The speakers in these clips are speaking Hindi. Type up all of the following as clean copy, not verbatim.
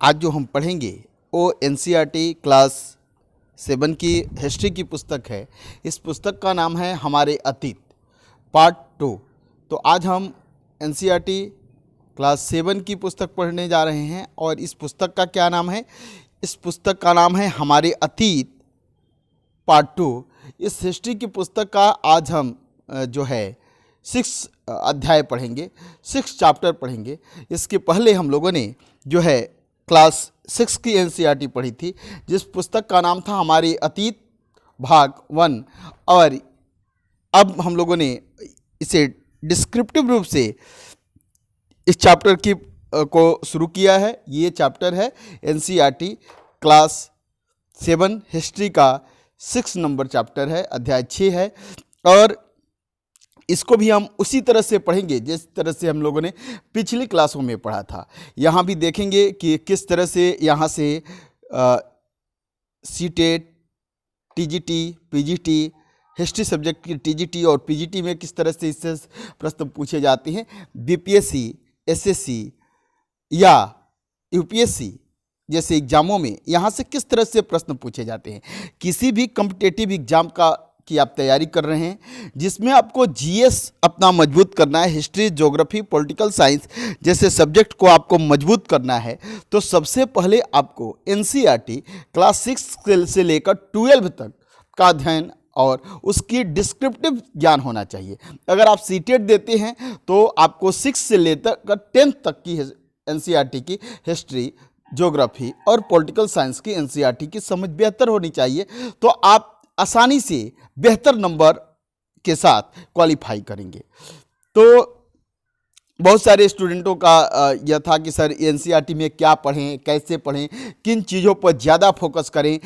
आज जो हम पढ़ेंगे वो एनसीईआरटी क्लास 7 की हिस्ट्री की पुस्तक है। इस पुस्तक का नाम है हमारे अतीत पार्ट 2। तो आज हम एनसीईआरटी क्लास 7 की पुस्तक पढ़ने जा रहे हैं और इस पुस्तक का क्या नाम है? इस पुस्तक का नाम है हमारे अतीत पार्ट 2। इस हिस्ट्री की पुस्तक का आज हम जो है 6 अध्याय पढ़ेंगे, 6 चैप्टर पढ़ेंगे। इसके पहले हम लोगों ने जो है क्लास 6 की एनसीईआरटी पढ़ी थी, जिस पुस्तक का नाम था हमारे अतीत भाग 1। और अब हम लोगों ने इसे डिस्क्रिप्टिव रूप से इस चैप्टर की को शुरू किया है। ये चैप्टर है एनसीईआरटी क्लास 7 हिस्ट्री का 6 नंबर चैप्टर है, अध्याय 6 है। और इसको भी हम उसी तरह से पढ़ेंगे जिस तरह से हम लोगों ने पिछली क्लासों में पढ़ा था। यहाँ भी देखेंगे कि किस तरह से यहाँ से CTET, TGT, PGT, history subject की टीजीटी और पीजीटी में किस तरह से इससे प्रश्न पूछे जाते हैं। बीपीएससी, एसएससी या यूपीएससी जैसे एग्जामों में यहाँ से किस तरह से प्रश्न पूछे जाते हैं। किसी भी कॉम्पिटिटिव एग्जाम की आप तैयारी कर रहे हैं जिसमें आपको जीएस अपना मजबूत करना है, हिस्ट्री, ज्योग्राफी, पॉलिटिकल साइंस जैसे सब्जेक्ट को आपको मजबूत करना है, तो सबसे पहले आपको एनसीईआरटी क्लास 6 से लेकर 12 तक का अध्ययन और उसकी डिस्क्रिप्टिव ज्ञान होना चाहिए। अगर आप सीटेट देते हैं तो आपको 6 से लेकर 10 तक की एनसीईआरटी की हिस्ट्री, ज्योग्राफी और पॉलिटिकल साइंस की एनसीईआरटी की समझ बेहतर होनी चाहिए, तो आप आसानी से बेहतर नंबर के साथ क्वालिफाई करेंगे। तो बहुत सारे स्टूडेंटों का यह था कि सर एनसीईआरटी में क्या पढ़ें, कैसे पढ़ें, किन चीज़ों पर ज़्यादा फोकस करें।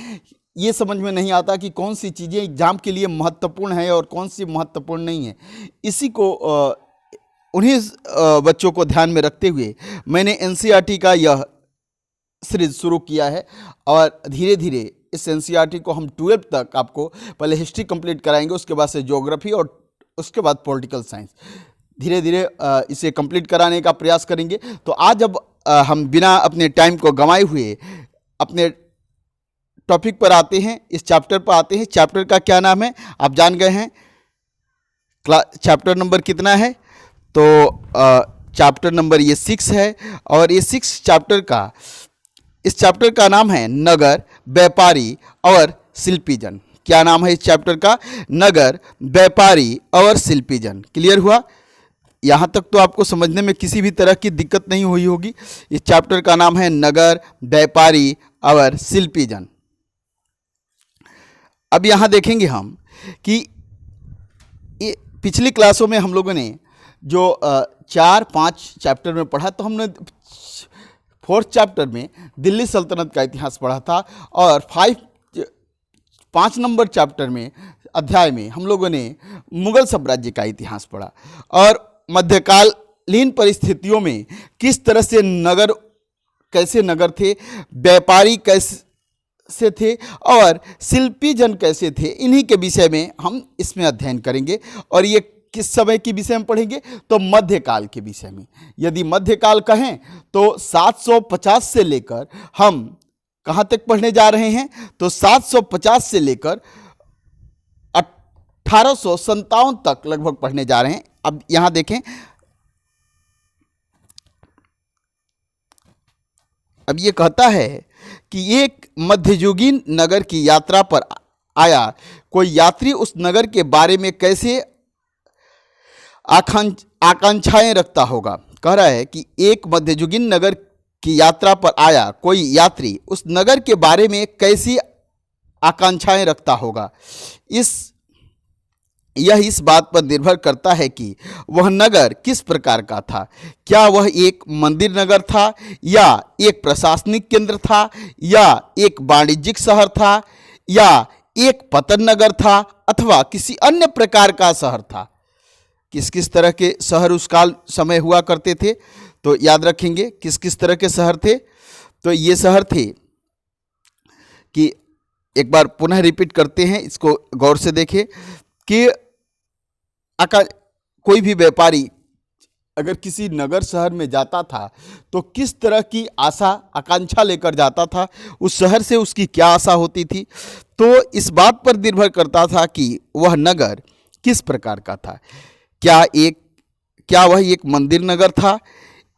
ये समझ में नहीं आता कि कौन सी चीज़ें एग्ज़ाम के लिए महत्वपूर्ण है और कौन सी महत्वपूर्ण नहीं है। इसी को उन्हीं बच्चों को ध्यान में रखते हुए मैंने एनसीईआरटी का यह सीरीज शुरू किया है और धीरे धीरे इस एनसीईआरटी को हम 12 तक आपको पहले हिस्ट्री कंप्लीट कराएंगे, उसके बाद से ज्योग्राफी और उसके बाद पॉलिटिकल साइंस, धीरे धीरे इसे कंप्लीट कराने का प्रयास करेंगे। तो आज अब हम बिना अपने टाइम को गंवाए हुए अपने टॉपिक पर आते हैं, इस चैप्टर पर आते हैं। चैप्टर का क्या नाम है आप जान गए हैं। चैप्टर नंबर कितना है? तो चैप्टर नंबर ये 6 है और ये 6 इस चैप्टर का नाम है नगर, व्यापारी और शिल्पीजन। क्या नाम है इस चैप्टर का? नगर, व्यापारी और शिल्पीजन। क्लियर हुआ? यहाँ तक तो आपको समझने में किसी भी तरह की दिक्कत नहीं हुई होगी। इस चैप्टर का नाम है नगर, व्यापारी और शिल्पीजन। अब यहाँ देखेंगे हम कि पिछली क्लासों में हम लोगों ने जो 4-5 चैप्टर में पढ़ा, तो हमने 4th चैप्टर में दिल्ली सल्तनत का इतिहास पढ़ा था और 5 नंबर चैप्टर में अध्याय में हम लोगों ने मुगल साम्राज्य का इतिहास पढ़ा और मध्यकालीन परिस्थितियों में किस तरह से कैसे नगर थे, व्यापारी कैसे थे और शिल्पी जन कैसे थे, इन्हीं के विषय में हम इसमें अध्ययन करेंगे। और ये किस समय के विषय में पढ़ेंगे? तो मध्यकाल के विषय में। यदि मध्यकाल कहें तो 750 से लेकर हम कहाँ तक पढ़ने जा रहे हैं? तो 750 से लेकर 1857 तक लगभग पढ़ने जा रहे हैं। अब यहां देखें, अब ये कहता है कि एक मध्ययुगीन नगर की यात्रा पर आया कोई यात्री उस नगर के बारे में कैसे आकांक्षाएं रखता होगा। कह रहा है कि एक मध्ययुगीन नगर की यात्रा पर आया कोई यात्री उस नगर के बारे में कैसी आकांक्षाएं रखता होगा। यह इस बात पर निर्भर करता है कि वह नगर किस प्रकार का था। क्या वह एक मंदिर नगर था या एक प्रशासनिक केंद्र था या एक वाणिज्यिक शहर था या एक पतन नगर था अथवा किसी अन्य प्रकार का शहर था। किस किस तरह के शहर उस काल समय हुआ करते थे, तो याद रखेंगे किस किस तरह के शहर थे। तो ये शहर थे कि एक बार पुनः रिपीट करते हैं, इसको गौर से देखें कि कोई भी व्यापारी अगर किसी नगर शहर में जाता था तो किस तरह की आशा आकांक्षा लेकर जाता था, उस शहर से उसकी क्या आशा होती थी। तो इस बात पर निर्भर करता था कि वह नगर किस प्रकार का था। क्या वह एक मंदिर नगर था,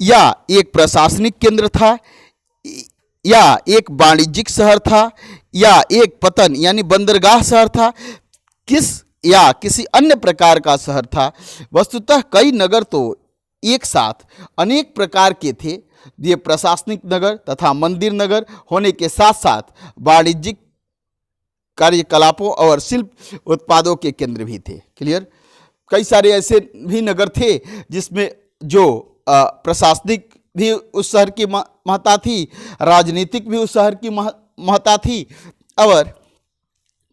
या एक प्रशासनिक केंद्र था, या एक वाणिज्यिक शहर था, या एक पतन यानी बंदरगाह शहर था, या किसी अन्य प्रकार का शहर था। वस्तुतः कई नगर तो एक साथ अनेक प्रकार के थे। ये प्रशासनिक नगर तथा मंदिर नगर होने के साथ साथ वाणिज्यिक कार्यकलापों और शिल्प उत्पादों के केंद्र भी थे। क्लियर। कई सारे ऐसे भी नगर थे जिसमें जो प्रशासनिक भी उस शहर की महत्ता थी, राजनीतिक भी उस शहर की महत्ता थी, और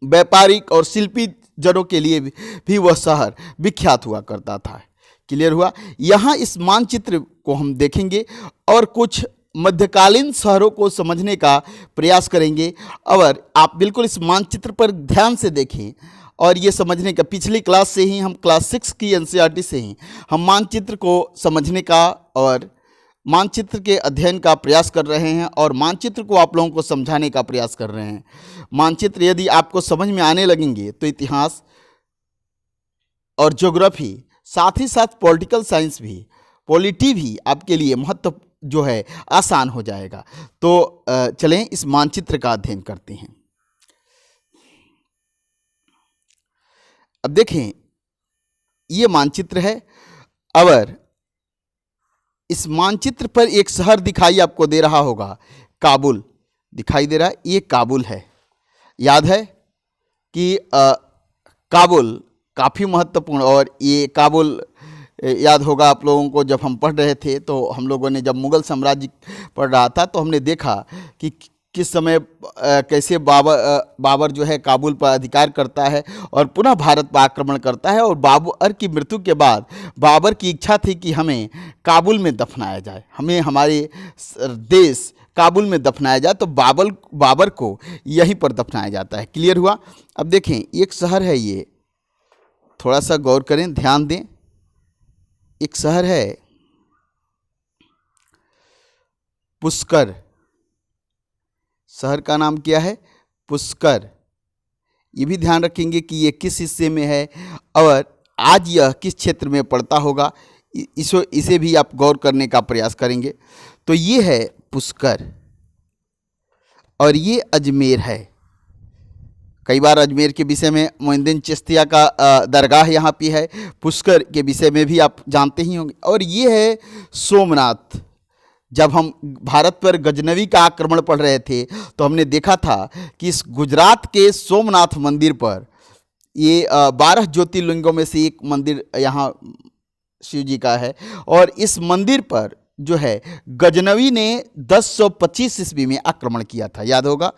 व्यापारिक और शिल्पी जनों के लिए भी वह शहर विख्यात हुआ करता था। क्लियर हुआ। यहाँ इस मानचित्र को हम देखेंगे और कुछ मध्यकालीन शहरों को समझने का प्रयास करेंगे। और आप बिल्कुल इस मानचित्र पर ध्यान से देखें और ये समझने का, पिछली क्लास से ही हम क्लास 6 की एनसीईआरटी से ही हम मानचित्र को समझने का और मानचित्र के अध्ययन का प्रयास कर रहे हैं और मानचित्र को आप लोगों को समझाने का प्रयास कर रहे हैं। मानचित्र यदि आपको समझ में आने लगेंगे तो इतिहास और ज्योग्राफी, साथ ही साथ पॉलिटिकल साइंस भी, पॉलिटी भी आपके लिए महत्व जो है आसान हो जाएगा। तो चलें इस मानचित्र का अध्ययन करते हैं। अब देखें, ये मानचित्र है और इस मानचित्र पर एक शहर दिखाई आपको दे रहा होगा, काबुल दिखाई दे रहा है। ये काबुल है। याद है कि काबुल काफ़ी महत्वपूर्ण, और ये काबुल याद होगा आप लोगों को, जब हम पढ़ रहे थे तो हम लोगों ने जब मुग़ल साम्राज्य पढ़ रहा था तो हमने देखा कि किस समय कैसे बाबर जो है काबुल पर अधिकार करता है और पुनः भारत पर आक्रमण करता है। और बाबर की मृत्यु के बाद बाबर की इच्छा थी कि हमें काबुल में दफनाया जाए, हमें हमारे देश काबुल में दफनाया जाए। तो बाबर को यहीं पर दफनाया जाता है। क्लियर हुआ। अब देखें, एक शहर है, ये थोड़ा सा गौर करें, ध्यान दें। एक शहर है पुष्कर। शहर का नाम क्या है? पुष्कर। ये भी ध्यान रखेंगे कि ये किस हिस्से में है और आज यह किस क्षेत्र में पड़ता होगा, इसे भी आप गौर करने का प्रयास करेंगे। तो ये है पुष्कर और ये अजमेर है। कई बार अजमेर के विषय में मोइनुद्दीन चिश्तिया का दरगाह यहाँ पे है। पुष्कर के विषय में भी आप जानते ही होंगे। और ये है सोमनाथ। जब हम भारत पर गजनवी का आक्रमण पढ़ रहे थे तो हमने देखा था कि इस गुजरात के सोमनाथ मंदिर पर, ये 12 ज्योतिर्लिंगों में से एक मंदिर यहाँ शिव जी का है, और इस मंदिर पर जो है गजनवी ने 1025 ईस्वी में आक्रमण किया था, याद होगा।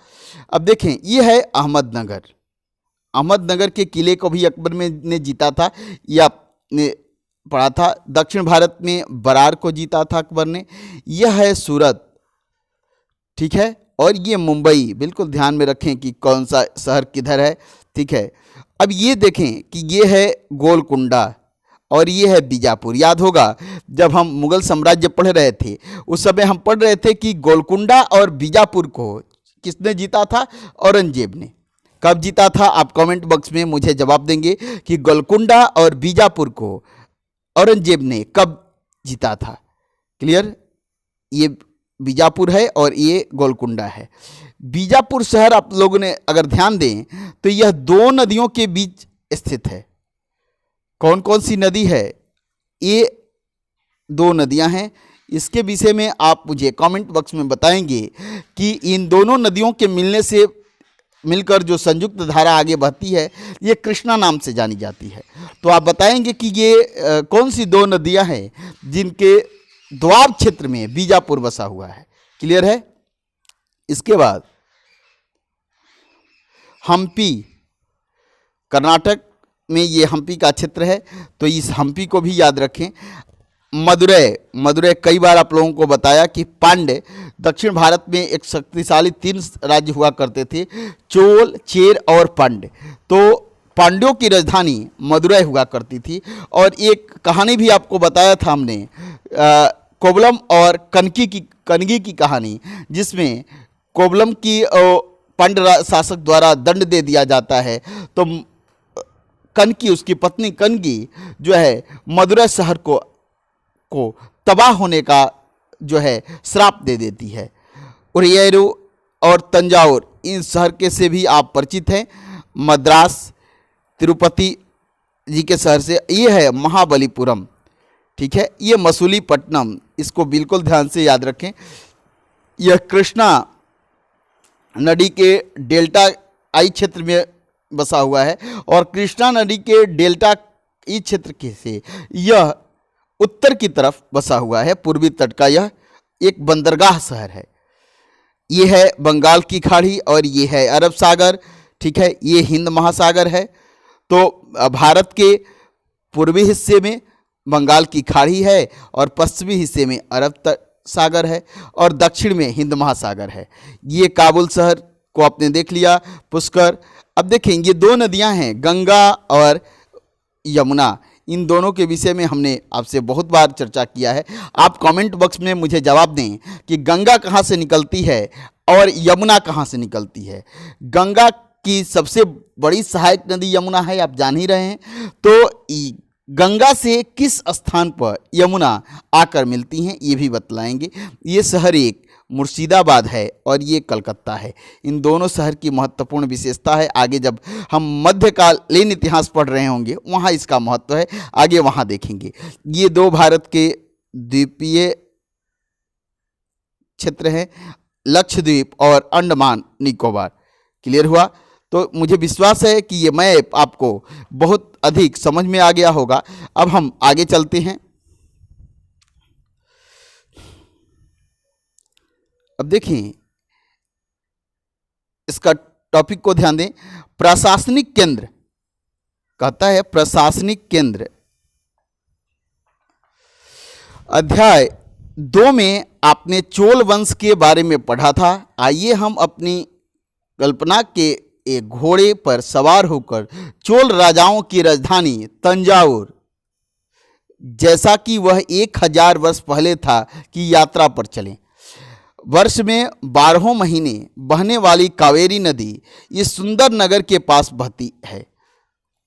अब देखें, ये है अहमदनगर। अहमदनगर के किले को भी अकबर ने जीता था, यह आपने पढ़ा था। दक्षिण भारत में बरार को जीता था अकबर ने। यह है सूरत, ठीक है। और ये मुंबई, बिल्कुल ध्यान में रखें कि कौन सा शहर किधर है, ठीक है। अब ये देखें कि ये है गोलकुंडा और ये है बीजापुर। याद होगा जब हम मुगल साम्राज्य पढ़ रहे थे उस समय हम पढ़ रहे थे कि गोलकुंडा और बीजापुर को किसने जीता था? औरंगजेब ने। कब जीता था? आप कमेंट बॉक्स में मुझे जवाब देंगे कि गोलकुंडा और बीजापुर को औरंगजेब ने कब जीता था। क्लियर। ये बीजापुर है और ये गोलकुंडा है। बीजापुर शहर आप लोगों ने अगर ध्यान दें तो यह 2 नदियों के बीच स्थित है। कौन कौन सी नदी है? ये 2 नदियां हैं। इसके विषय में आप मुझे कमेंट बॉक्स में बताएंगे कि इन दोनों नदियों के मिलकर जो संयुक्त धारा आगे बहती है ये कृष्णा नाम से जानी जाती है। तो आप बताएंगे कि ये कौन सी 2 नदियां हैं जिनके द्वाब क्षेत्र में बीजापुर बसा हुआ है। क्लियर है। इसके बाद हम्पी, कर्नाटक में ये हम्पी का क्षेत्र है, तो इस हम्पी को भी याद रखें। मदुरै कई बार आप लोगों को बताया कि पांड्य, दक्षिण भारत में एक शक्तिशाली 3 राज्य हुआ करते थे, चोल, चेर और पांड्य। तो पांड्यों की राजधानी मदुरै हुआ करती थी। और एक कहानी भी आपको बताया था हमने, कोवलम और कनगी की कहानी, जिसमें कोवलम की पांड्य शासक द्वारा दंड दे दिया जाता है, तो कनकी, उसकी पत्नी कनगी जो है मदुरै शहर को तबाह होने का जो है श्राप दे देती है। उरियरू और तंजावुर, इन शहर के से भी आप परिचित हैं। मद्रास, तिरुपति जी के शहर से ये है महाबलीपुरम, ठीक है। ये मसूलीपट्टनम, इसको बिल्कुल ध्यान से याद रखें। यह कृष्णा नदी के डेल्टा आई क्षेत्र में बसा हुआ है, और कृष्णा नदी के डेल्टा ई क्षेत्र के से यह उत्तर की तरफ बसा हुआ है। पूर्वी तट का यह एक बंदरगाह शहर है। ये है बंगाल की खाड़ी और ये है अरब सागर, ठीक है। ये हिंद महासागर है। तो भारत के पूर्वी हिस्से में बंगाल की खाड़ी है और पश्चिमी हिस्से में अरब सागर है और दक्षिण में हिंद महासागर है। ये काबुल शहर को आपने देख लिया, पुष्कर। अब देखेंगे दो नदियां हैं, गंगा और यमुना। इन दोनों के विषय में हमने आपसे बहुत बार चर्चा किया है। आप कमेंट बॉक्स में मुझे जवाब दें कि गंगा कहाँ से निकलती है और यमुना कहाँ से निकलती है। गंगा की सबसे बड़ी सहायक नदी यमुना है, आप जान ही रहे हैं। तो गंगा से किस स्थान पर यमुना आकर मिलती हैं ये भी बतलाएंगे। ये शहर एक मुर्शिदाबाद है और ये कलकत्ता है। इन दोनों शहर की महत्वपूर्ण विशेषता है। आगे जब हम मध्यकालीन इतिहास पढ़ रहे होंगे वहाँ इसका महत्व है, आगे वहाँ देखेंगे। ये दो भारत के द्वीपीय क्षेत्र हैं, लक्षद्वीप और अंडमान निकोबार। क्लियर हुआ? तो मुझे विश्वास है कि ये मैप आपको बहुत अधिक समझ में आ गया होगा। अब हम आगे चलते हैं। अब देखें, इसका टॉपिक को ध्यान दें। प्रशासनिक केंद्र कहता है, प्रशासनिक केंद्र। अध्याय 2 में आपने चोल वंश के बारे में पढ़ा था। आइए हम अपनी कल्पना के एक घोड़े पर सवार होकर चोल राजाओं की राजधानी तंजावुर, जैसा कि वह 1000 वर्ष पहले था, की यात्रा पर चलें। वर्ष में 12 महीने बहने वाली कावेरी नदी इस सुंदर नगर के पास बहती है।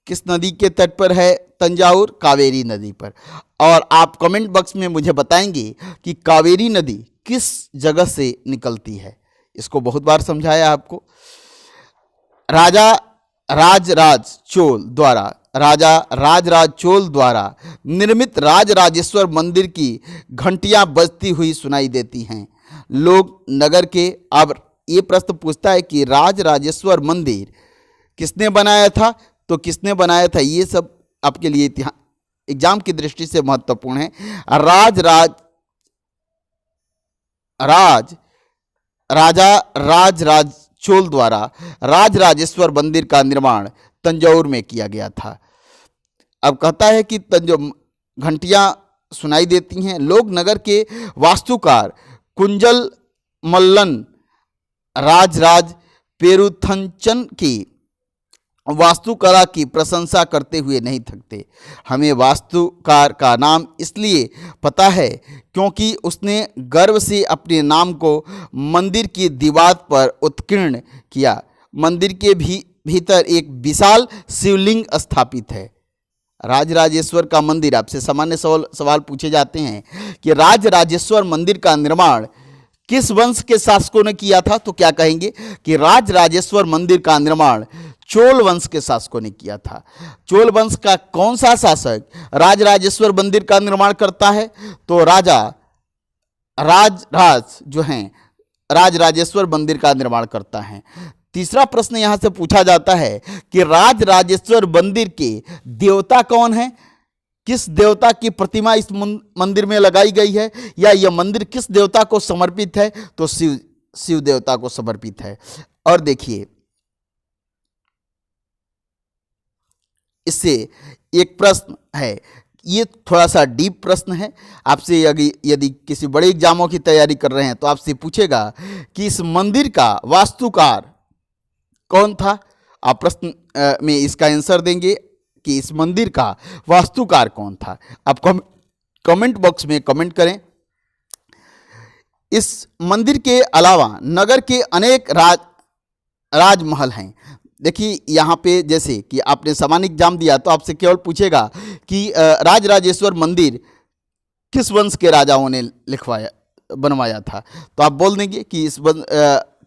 किस नदी के तट पर है तंजावुर? कावेरी नदी पर। और आप कमेंट बॉक्स में मुझे बताएंगे कि कावेरी नदी किस जगह से निकलती है। इसको बहुत बार समझाया आपको। राजा राजराज चोल द्वारा निर्मित राजराजेश्वर मंदिर की घंटियां बजती हुई सुनाई देती हैं। लोग नगर के, अब ये प्रश्न पूछता है कि राजराजेश्वर मंदिर किसने बनाया था, तो किसने बनाया था ये सब आपके लिए इतिहास एग्जाम की दृष्टि से महत्वपूर्ण है। राजा राजराज चोल द्वारा राजराजेश्वर मंदिर का निर्माण तंजौर में किया गया था। अब कहता है कि घंटियां सुनाई देती हैं। लोग नगर के वास्तुकार कुंजल मल्लन राजराज पेरुथंचन की वास्तुकला की प्रशंसा करते हुए नहीं थकते। हमें वास्तुकार का नाम इसलिए पता है क्योंकि उसने गर्व से अपने नाम को मंदिर की दीवार पर उत्कीर्ण किया। मंदिर के भीतर एक विशाल शिवलिंग स्थापित है। राजराजेश्वर का मंदिर, आपसे सामान्य सवाल पूछे जाते हैं कि राजराजेश्वर मंदिर का निर्माण किस वंश के शासकों ने किया था, तो क्या कहेंगे कि राजराजेश्वर मंदिर का निर्माण चोल वंश के शासकों ने किया था। चोल वंश का कौन सा शासक राजराजेश्वर मंदिर का निर्माण करता है, तो राजराज जो हैं राजराजेश्वर मंदिर का निर्माण करता है। तीसरा प्रश्न यहां से पूछा जाता है कि राजराजेश्वर मंदिर के देवता कौन है, किस देवता की प्रतिमा इस मंदिर में लगाई गई है, या यह मंदिर किस देवता को समर्पित है, तो शिव देवता को समर्पित है। और देखिए इससे एक प्रश्न है, ये थोड़ा सा डीप प्रश्न है। आपसे यदि किसी बड़े एग्जामों की तैयारी कर रहे हैं तो आपसे पूछेगा कि इस मंदिर का वास्तुकार कौन था। आप प्रश्न में इसका आंसर देंगे कि इस मंदिर का वास्तुकार कौन था। आप कमेंट बॉक्स में कमेंट करें। इस मंदिर के अलावा नगर के अनेक राजमहल हैं। देखिए यहाँ पे जैसे कि आपने सामान्य एग्जाम दिया तो आपसे केवल पूछेगा कि राजराजेश्वर मंदिर किस वंश के राजाओं ने बनवाया था, तो आप बोल देंगे कि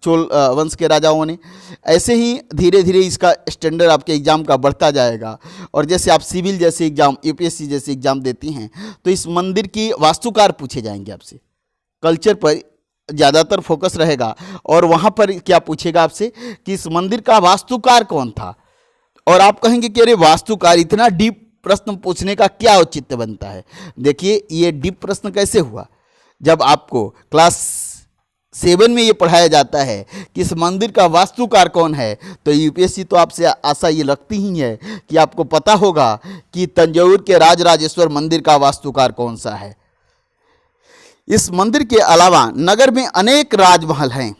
चोल वंश के राजाओं ने। ऐसे ही धीरे धीरे इसका स्टैंडर्ड आपके एग्ज़ाम का बढ़ता जाएगा, और जैसे आप सिविल जैसे एग्ज़ाम, यूपीएससी जैसे एग्ज़ाम देती हैं तो इस मंदिर की वास्तुकार पूछे जाएंगे आपसे। कल्चर पर ज़्यादातर फोकस रहेगा, और वहाँ पर क्या पूछेगा आपसे कि इस मंदिर का वास्तुकार कौन था, और आप कहेंगे कि अरे वास्तुकार, इतना डीप प्रश्न पूछने का क्या औचित्य बनता है। देखिए ये डीप प्रश्न कैसे हुआ, जब आपको क्लास 7 में ये पढ़ाया जाता है कि इस मंदिर का वास्तुकार कौन है, तो यूपीएससी तो आपसे आशा ये रखती ही है कि आपको पता होगा कि तंजौर के राजराजेश्वर मंदिर का वास्तुकार कौन सा है। इस मंदिर के अलावा नगर में अनेक राजमहल हैं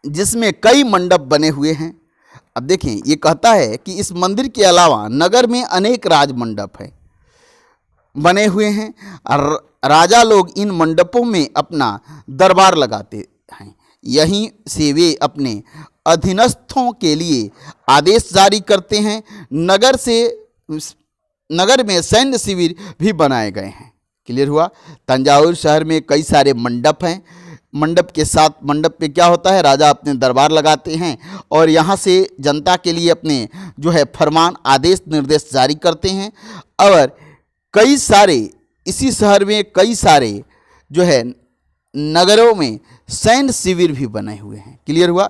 जिसमें कई मंडप बने हुए हैं। अब देखें ये कहता है कि इस मंदिर के अलावा नगर में अनेक राजमंडप हैं बने हुए हैं। राजा लोग इन मंडपों में अपना दरबार लगाते हैं। यहीं से वे अपने अधीनस्थों के लिए आदेश जारी करते हैं। नगर में सैन्य शिविर भी बनाए गए हैं। क्लियर हुआ। तंजावुर शहर में कई सारे मंडप हैं। मंडप के साथ, मंडप पे क्या होता है, राजा अपने दरबार लगाते हैं और यहाँ से जनता के लिए अपने जो है फरमान, आदेश, निर्देश जारी करते हैं। और कई सारे, इसी शहर में कई सारे जो है नगरों में सैन्य शिविर भी बने हुए हैं। क्लियर हुआ।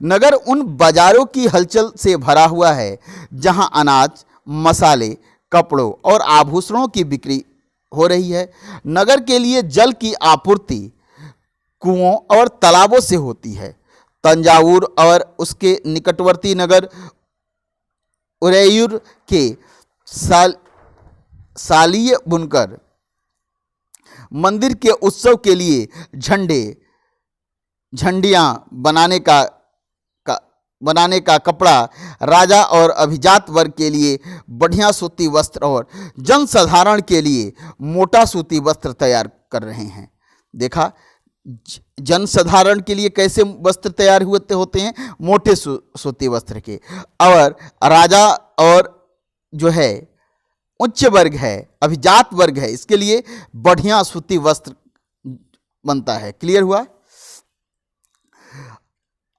नगर उन बाजारों की हलचल से भरा हुआ है जहां अनाज, मसाले, कपड़ों और आभूषणों की बिक्री हो रही है। नगर के लिए जल की आपूर्ति कुओं और तालाबों से होती है। तंजावुर और उसके निकटवर्ती नगर उरैयूर के सालीय बुनकर मंदिर के उत्सव के लिए झंडियाँ बनाने का कपड़ा, राजा और अभिजात वर्ग के लिए बढ़िया सूती वस्त्र और जनसाधारण के लिए मोटा सूती वस्त्र तैयार कर रहे हैं। देखा, जनसाधारण के लिए कैसे वस्त्र तैयार होते हैं, मोटे सूती वस्त्र के। और राजा और जो है उच्च वर्ग है, अभिजात वर्ग है, इसके लिए बढ़िया सूती वस्त्र बनता है। क्लियर हुआ।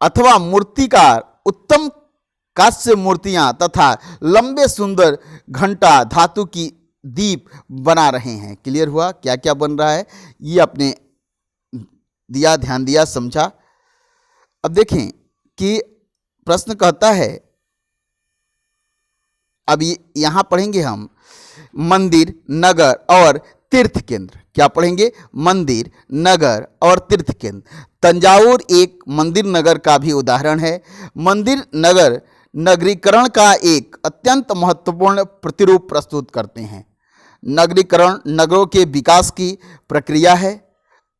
अथवा मूर्तिकार उत्तम कांस्य मूर्तियां तथा लंबे सुंदर घंटा, धातु की दीप बना रहे हैं। क्लियर हुआ। क्या क्या बन रहा है ये आपने दिया, ध्यान दिया, समझा। अब देखें कि प्रश्न कहता है, अब यहां पढ़ेंगे हम मंदिर, नगर और तीर्थ केंद्र। क्या पढ़ेंगे? मंदिर, नगर और तीर्थ केंद्र। तंजावुर एक मंदिर नगर का भी उदाहरण है। मंदिर नगर नगरीकरण का एक अत्यंत महत्वपूर्ण प्रतिरूप प्रस्तुत करते हैं। नगरीकरण नगरों के विकास की प्रक्रिया है।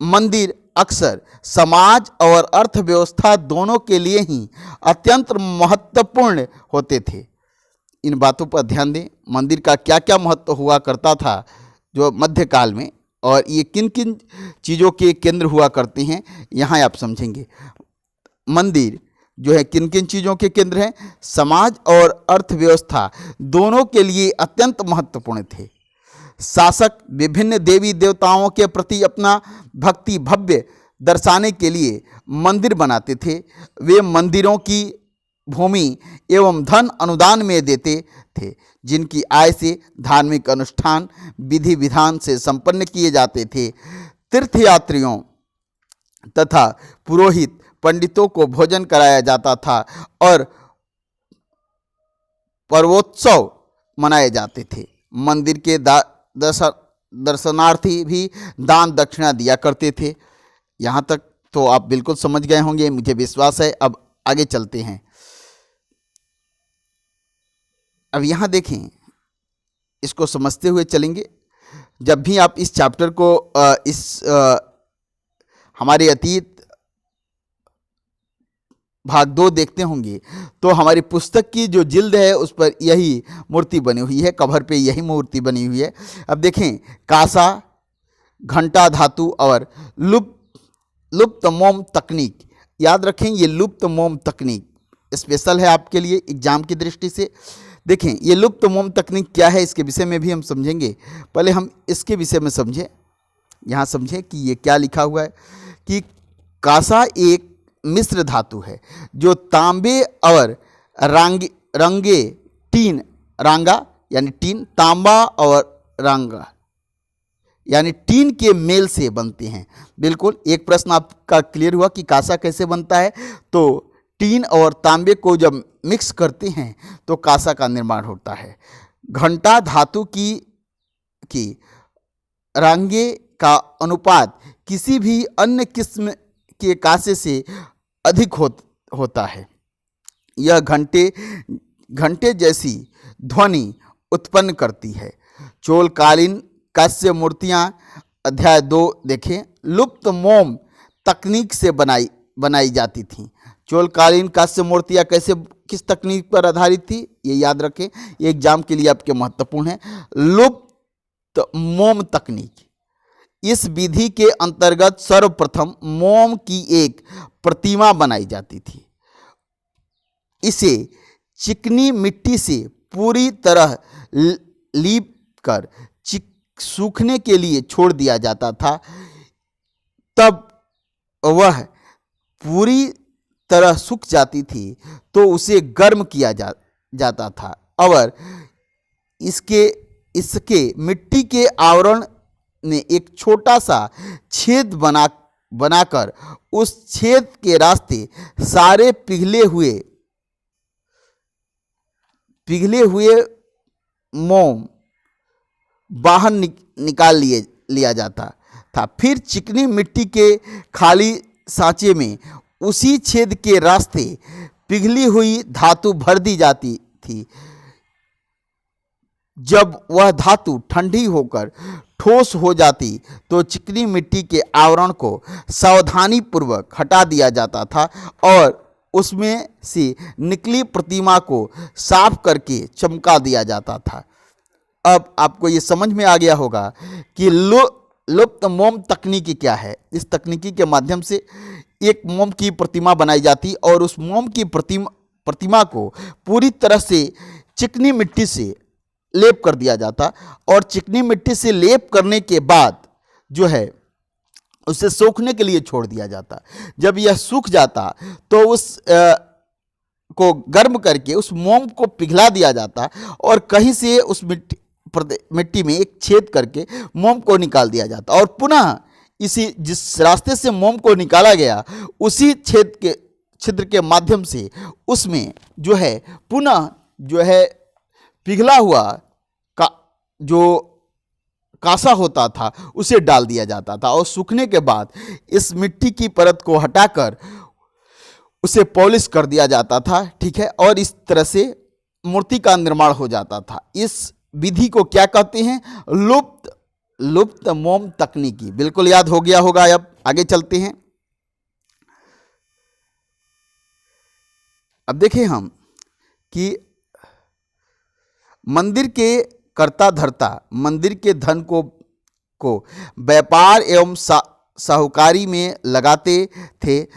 मंदिर अक्सर समाज और अर्थव्यवस्था दोनों के लिए ही अत्यंत महत्वपूर्ण होते थे। इन बातों पर ध्यान दें। मंदिर का क्या क्या महत्व हुआ करता था जो मध्यकाल में, और ये किन किन चीज़ों के केंद्र हुआ करते हैं, यहाँ आप समझेंगे। मंदिर जो है किन किन चीज़ों के केंद्र हैं, समाज और अर्थव्यवस्था दोनों के लिए अत्यंत महत्वपूर्ण थे। शासक विभिन्न देवी देवताओं के प्रति अपना भक्ति भव्य दर्शाने के लिए मंदिर बनाते थे। वे मंदिरों की भूमि एवं धन अनुदान में देते थे, जिनकी आय से धार्मिक अनुष्ठान विधि विधान से संपन्न किए जाते थे। तीर्थयात्रियों तथा पुरोहित पंडितों को भोजन कराया जाता था और पर्वोत्सव मनाए जाते थे। मंदिर के दर्शनार्थी भी दान दक्षिणा दिया करते थे। यहाँ तक तो आप बिल्कुल समझ गए होंगे, मुझे विश्वास है। अब आगे चलते हैं। अब यहाँ देखें, इसको समझते हुए चलेंगे। जब भी आप इस चैप्टर को हमारे अतीत भाग 2 देखते होंगे तो हमारी पुस्तक की जो जिल्द है उस पर यही मूर्ति बनी हुई है, कवर पे यही मूर्ति बनी हुई है। अब देखें, कांसा, घंटा धातु और लुप्त मोम तकनीक। याद रखें, ये लुप्त मोम तकनीक स्पेशल है आपके लिए एग्जाम की दृष्टि से। देखें, ये लुप्त मोम तकनीक क्या है, इसके विषय में भी हम समझेंगे। पहले हम इसके विषय में समझें, यहाँ समझें कि ये क्या लिखा हुआ है कि कांसा एक मिश्र धातु है जो तांबे और रंगे टीन, रांगा यानी टीन, तांबा और रांगा यानी टीन के मेल से बनते हैं। बिल्कुल, एक प्रश्न आपका क्लियर हुआ कि कांसा कैसे बनता है। तो टीन और तांबे को जब मिक्स करते हैं तो कांसा का निर्माण होता है। घंटा धातु की रांगे का अनुपात किसी भी अन्य किस्म के कांसे से अधिक होता है। यह घंटे जैसी ध्वनि उत्पन्न करती है। चोलकालीन कांस्य मूर्तियां अध्याय 2 देखें, लुप्त मोम तकनीक से बनाई जाती थीं। चोलकालीन कांस्य मूर्तियां किस तकनीक पर आधारित थी, ये याद रखें, ये एग्जाम के लिए आपके महत्वपूर्ण है। लुप्त मोम तकनीक, इस विधि के अंतर्गत सर्वप्रथम मोम की एक प्रतिमा बनाई जाती थी। इसे चिकनी मिट्टी से पूरी तरह लीप कर सूखने के लिए छोड़ दिया जाता था। तब वह पूरी तरह सूख जाती थी तो उसे गर्म किया जाता था और इसके मिट्टी के आवरण ने एक छोटा सा छेद बनाकर उस छेद के रास्ते सारे पिघले हुए मोम बाहर निकाल लिया जाता था। फिर चिकनी मिट्टी के खाली सांचे में उसी छेद के रास्ते पिघली हुई धातु भर दी जाती थी। जब वह धातु ठंडी होकर ठोस हो जाती तो चिकनी मिट्टी के आवरण को सावधानी पूर्वक हटा दिया जाता था और उसमें से निकली प्रतिमा को साफ करके चमका दिया जाता था। अब आपको ये समझ में आ गया होगा कि लुप्त मोम तकनीकी क्या है। इस तकनीकी के माध्यम से एक मोम की प्रतिमा बनाई जाती और उस मोम की प्रतिमा को पूरी तरह से चिकनी मिट्टी से लेप कर दिया जाता और चिकनी मिट्टी से लेप करने के बाद जो है उसे सूखने के लिए छोड़ दिया जाता। जब यह सूख जाता तो उस को गर्म करके उस मोम को पिघला दिया जाता और कहीं से उस मिट्टी में एक छेद करके मोम को निकाल दिया जाता और पुनः जिस रास्ते से मोम को निकाला गया उसी छिद्र के माध्यम से उसमें जो है पुनः जो है पिघला हुआ जो कांसा होता था उसे डाल दिया जाता था और सूखने के बाद इस मिट्टी की परत को हटाकर उसे पॉलिश कर दिया जाता था। ठीक है, और इस तरह से मूर्ति का निर्माण हो जाता था। इस विधि को क्या कहते हैं? लुप्त मोम तकनीकी। बिल्कुल याद हो गया होगा। अब आगे चलते हैं। अब देखें हम कि मंदिर के कर्ता धर्ता मंदिर के धन को व्यापार एवं साहूकारी में लगाते थे।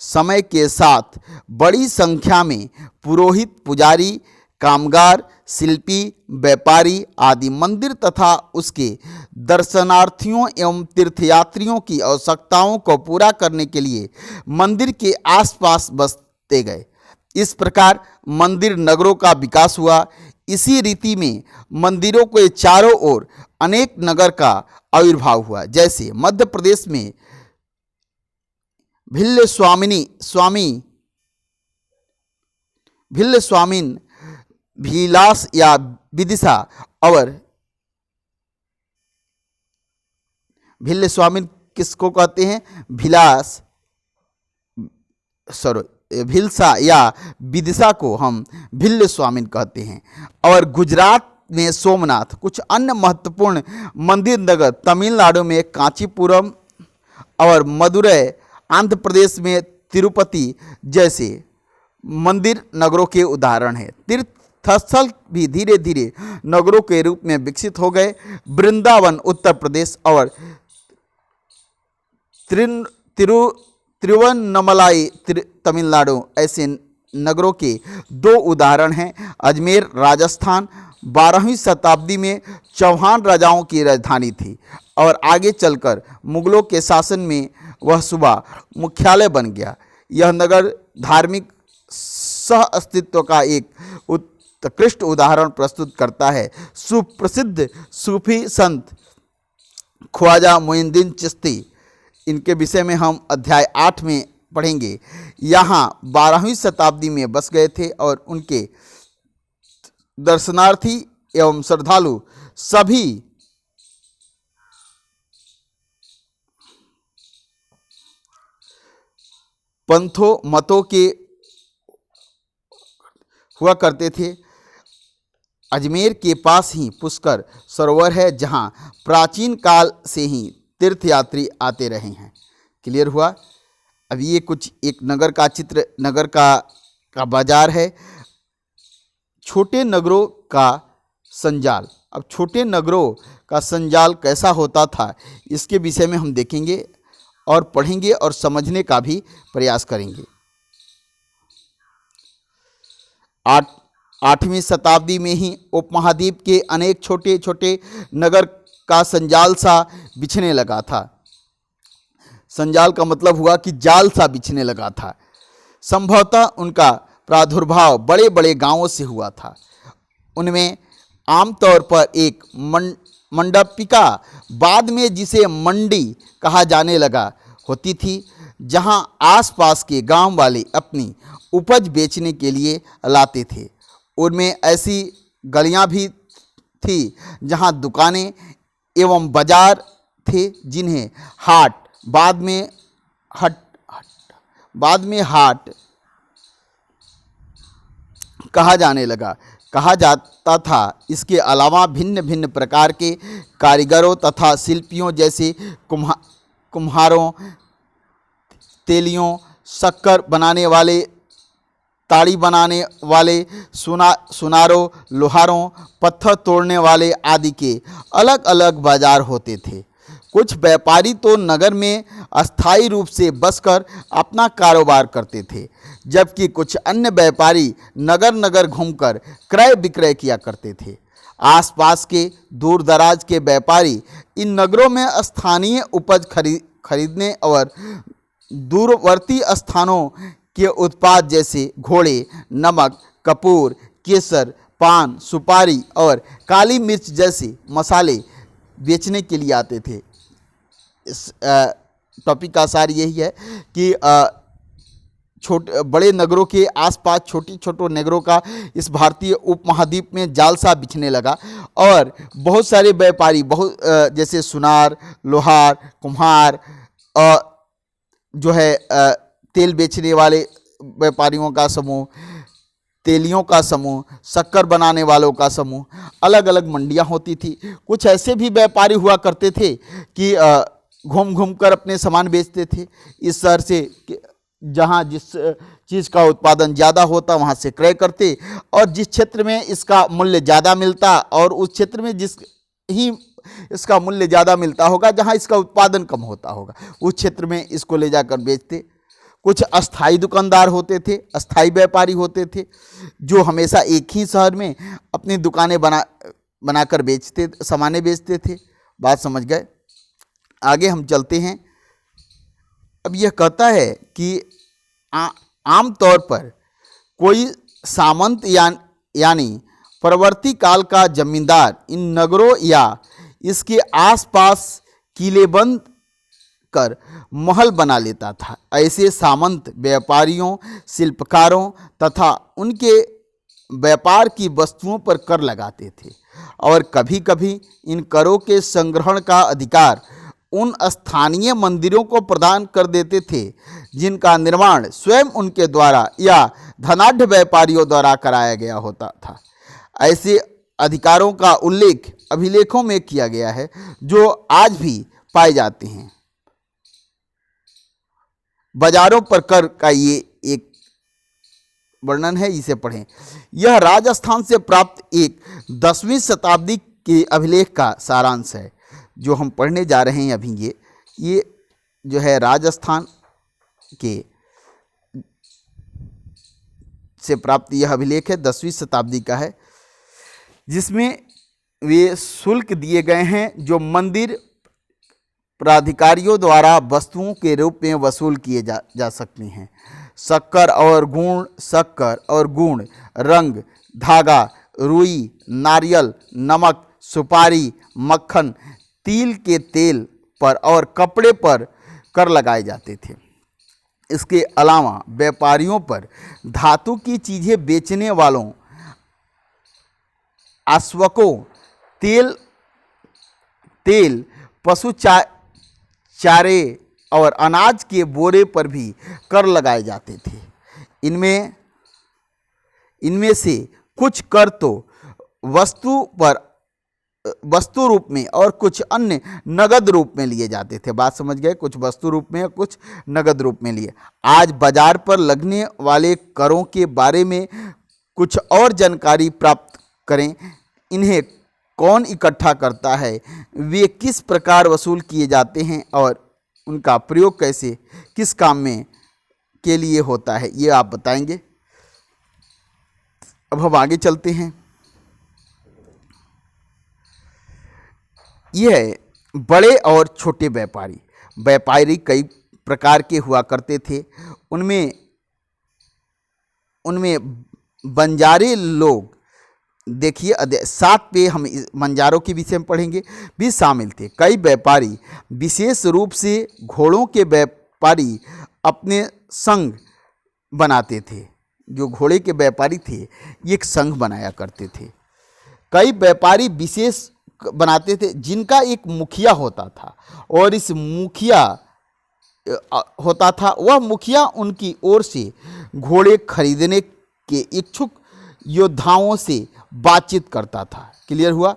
समय के साथ बड़ी संख्या में पुरोहित, पुजारी, कामगार, शिल्पी, व्यापारी आदि मंदिर तथा उसके दर्शनार्थियों एवं तीर्थयात्रियों की आवश्यकताओं को पूरा करने के लिए मंदिर के आसपास बसते गए। इस प्रकार मंदिर नगरों का विकास हुआ। इसी रीति में मंदिरों के चारों ओर अनेक नगर का आविर्भाव हुआ। जैसे मध्य प्रदेश में भिल्ल स्वामिन भिलास या विदिशा और भिल्ल स्वामिन किसको कहते हैं? भिलसा या विदिशा को हम भिल्ल स्वामिन कहते हैं। और गुजरात में सोमनाथ। कुछ अन्य महत्वपूर्ण मंदिर नगर तमिलनाडु में कांचीपुरम और मदुरै, आंध्र प्रदेश में तिरुपति जैसे मंदिर नगरों के उदाहरण हैं। तीर्थस्थल भी धीरे धीरे नगरों के रूप में विकसित हो गए। वृंदावन उत्तर प्रदेश और तिरुवन्नमलाई तमिलनाडु ऐसे नगरों के दो उदाहरण हैं। अजमेर राजस्थान 12वीं शताब्दी में चौहान राजाओं की राजधानी थी और आगे चलकर मुगलों के शासन में वह सूबा मुख्यालय बन गया। यह नगर धार्मिक सह अस्तित्व का एक उत्कृष्ट उदाहरण प्रस्तुत करता है। सुप्रसिद्ध सूफी संत ख्वाजा मोइनुद्दीन चिश्ती, इनके विषय में हम अध्याय 8 में पढ़ेंगे। यहाँ 12वीं शताब्दी में बस गए थे और उनके दर्शनार्थी एवं श्रद्धालु सभी पंथों मतों के हुआ करते थे। अजमेर के पास ही पुष्कर सरोवर है, जहाँ प्राचीन काल से ही तीर्थयात्री आते रहे हैं। क्लियर हुआ। अब ये कुछ एक नगर का चित्र, नगर का बाजार है। छोटे नगरों का संजाल। अब छोटे नगरों का संजाल कैसा होता था, इसके विषय में हम देखेंगे और पढ़ेंगे और समझने का भी प्रयास करेंगे। 8वीं शताब्दी में ही उपमहाद्वीप के अनेक छोटे छोटे नगर का संजाल सा बिछने लगा था। संजाल का मतलब हुआ कि जाल सा बिछने लगा था। संभवतः उनका प्रादुर्भाव बड़े बड़े गांवों से हुआ था। उनमें आमतौर पर एक मंडपिका, बाद में जिसे मंडी कहा जाने लगा, होती थी, जहां आसपास के गांव वाले अपनी उपज बेचने के लिए लाते थे। उनमें ऐसी गलियां भी थी जहां दुकानें एवं बाजार थे, जिन्हें हाट बाद में हाट कहा जाने लगा, कहा जाता था। इसके अलावा भिन्न भिन्न प्रकार के कारीगरों तथा शिल्पियों जैसे कुम्हारों, तेलियों, शक्कर बनाने वाले, ताड़ी बनाने वाले, सुनारों, लोहारों, पत्थर तोड़ने वाले आदि के अलग अलग बाजार होते थे। कुछ व्यापारी तो नगर में अस्थायी रूप से बसकर अपना कारोबार करते थे, जबकि कुछ अन्य व्यापारी नगर नगर घूमकर क्रय विक्रय किया करते थे। आसपास के दूर दराज के व्यापारी इन नगरों में स्थानीय उपज खरीदने और दूरवर्ती स्थानों के उत्पाद जैसे घोड़े, नमक, कपूर, केसर, पान, सुपारी और काली मिर्च जैसे मसाले बेचने के लिए आते थे। इस टॉपिक का सार यही है कि बड़े नगरों के आसपास छोटी छोटे नगरों का इस भारतीय उपमहाद्वीप में जाल सा बिछने लगा और बहुत सारे व्यापारी, जैसे सुनार, लोहार, कुम्हार, जो है तेल बेचने वाले व्यापारियों का समूह, तेलियों का समूह, शक्कर बनाने वालों का समूह, अलग अलग मंडियां होती थी। कुछ ऐसे भी व्यापारी हुआ करते थे कि घूम घूम कर अपने सामान बेचते थे। इस शहर से जहां जिस चीज़ का उत्पादन ज़्यादा होता वहां से क्रय करते, और जिस क्षेत्र में इसका मूल्य ज़्यादा मिलता और उस क्षेत्र में जिस ही इसका मूल्य ज़्यादा मिलता होगा, जहां इसका उत्पादन कम होता होगा, उस क्षेत्र में इसको ले जाकर बेचते। कुछ अस्थाई दुकानदार होते थे, अस्थाई व्यापारी होते थे, जो हमेशा एक ही शहर में अपनी दुकानें बनाकर सामानें बेचते थे। बात समझ गए। आगे हम चलते हैं। अब यह कहता है कि आम तौर पर कोई सामंत यानी परवर्ती काल का जमींदार इन नगरों या इसके आसपास किले बंद कर महल बना लेता था। ऐसे सामंत व्यापारियों, शिल्पकारों तथा उनके व्यापार की वस्तुओं पर कर लगाते थे और कभी कभी इन करों के संग्रहण का अधिकार उन स्थानीय मंदिरों को प्रदान कर देते थे, जिनका निर्माण स्वयं उनके द्वारा या धनाढ़ व्यापारियों द्वारा कराया गया होता था। ऐसे अधिकारों का उल्लेख अभिलेखों में किया गया है, जो आज भी पाए जाते हैं। बाजारों पर कर का ये एक वर्णन है, इसे पढ़ें। यह राजस्थान से प्राप्त एक 10वीं शताब्दी के अभिलेख का सारांश है। जो हम पढ़ने जा रहे हैं अभी, ये जो है राजस्थान के से प्राप्त यह अभिलेख है, 10वीं शताब्दी का है, जिसमें वे शुल्क दिए गए हैं जो मंदिर प्राधिकारियों द्वारा वस्तुओं के रूप में वसूल किए जा सकते हैं। शक्कर और गुण, रंग, धागा, रुई, नारियल, नमक, सुपारी, मक्खन, तिल के तेल पर और कपड़े पर कर लगाए जाते थे। इसके अलावा व्यापारियों पर धातु की चीज़ें बेचने वालों, आश्वकों, तेल, पशु चारे और अनाज के बोरे पर भी कर लगाए जाते थे। इनमें से कुछ कर तो वस्तु रूप में और कुछ अन्य नगद रूप में लिए जाते थे। बात समझ गए? कुछ वस्तु रूप में और कुछ नगद रूप में लिए। आज बाजार पर लगने वाले करों के बारे में कुछ और जानकारी प्राप्त करें। इन्हें कौन इकट्ठा करता है, वे किस प्रकार वसूल किए जाते हैं और उनका प्रयोग कैसे किस काम में के लिए होता है, ये आप बताएंगे। अब हम आगे चलते हैं। यह बड़े और छोटे व्यापारी कई प्रकार के हुआ करते थे। उनमें बंजारे लोग, देखिए 7 पे हम बंजारों के विषय में पढ़ेंगे, भी शामिल थे। कई व्यापारी, विशेष रूप से घोड़ों के व्यापारी, अपने संघ बनाते थे। जो घोड़े के व्यापारी थे ये एक संघ बनाया करते थे। कई व्यापारी विशेष बनाते थे जिनका एक मुखिया होता था, और इस मुखिया होता था वह मुखिया उनकी ओर से घोड़े खरीदने के इच्छुक योद्धाओं से बातचीत करता था। क्लियर हुआ?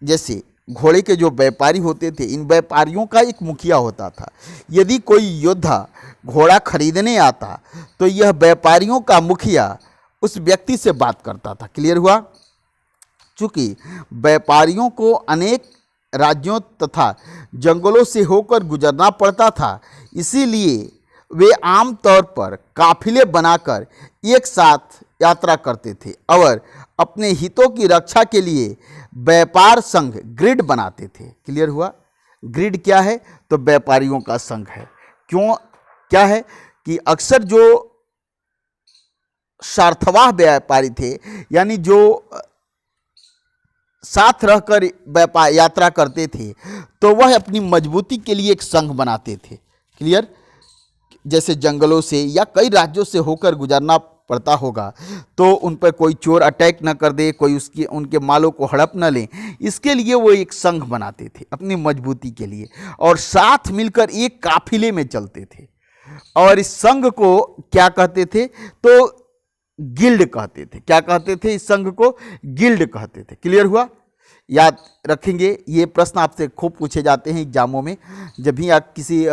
जैसे घोड़े के जो व्यापारी होते थे, इन व्यापारियों का एक मुखिया होता था। यदि कोई योद्धा घोड़ा खरीदने आता तो यह व्यापारियों का मुखिया उस व्यक्ति से बात करता था। क्लियर हुआ? चूँकि व्यापारियों को अनेक राज्यों तथा जंगलों से होकर गुजरना पड़ता था, इसीलिए वे आमतौर पर काफिले बनाकर एक साथ यात्रा करते थे और अपने हितों की रक्षा के लिए व्यापार संघ ग्रिड बनाते थे। क्लियर हुआ? ग्रिड क्या है? तो व्यापारियों का संघ है। क्यों? क्या है कि अक्सर जो स्वार्थवाह व्यापारी थे, यानी जो साथ रहकर व्यापार यात्रा करते थे, तो वह अपनी मजबूती के लिए एक संघ बनाते थे। क्लियर? जैसे जंगलों से या कई राज्यों से होकर गुजरना पड़ता होगा, तो उन पर कोई चोर अटैक न कर दे, कोई उनके मालों को हड़प न ले, इसके लिए वो एक संघ बनाते थे अपनी मजबूती के लिए, और साथ मिलकर एक काफिले में चलते थे। और इस संघ को क्या कहते थे? तो गिल्ड कहते थे। क्या कहते थे? इस संघ को गिल्ड कहते थे। क्लियर हुआ? याद रखेंगे, ये प्रश्न आपसे खूब पूछे जाते हैं एग्जामों में। जब भी आप किसी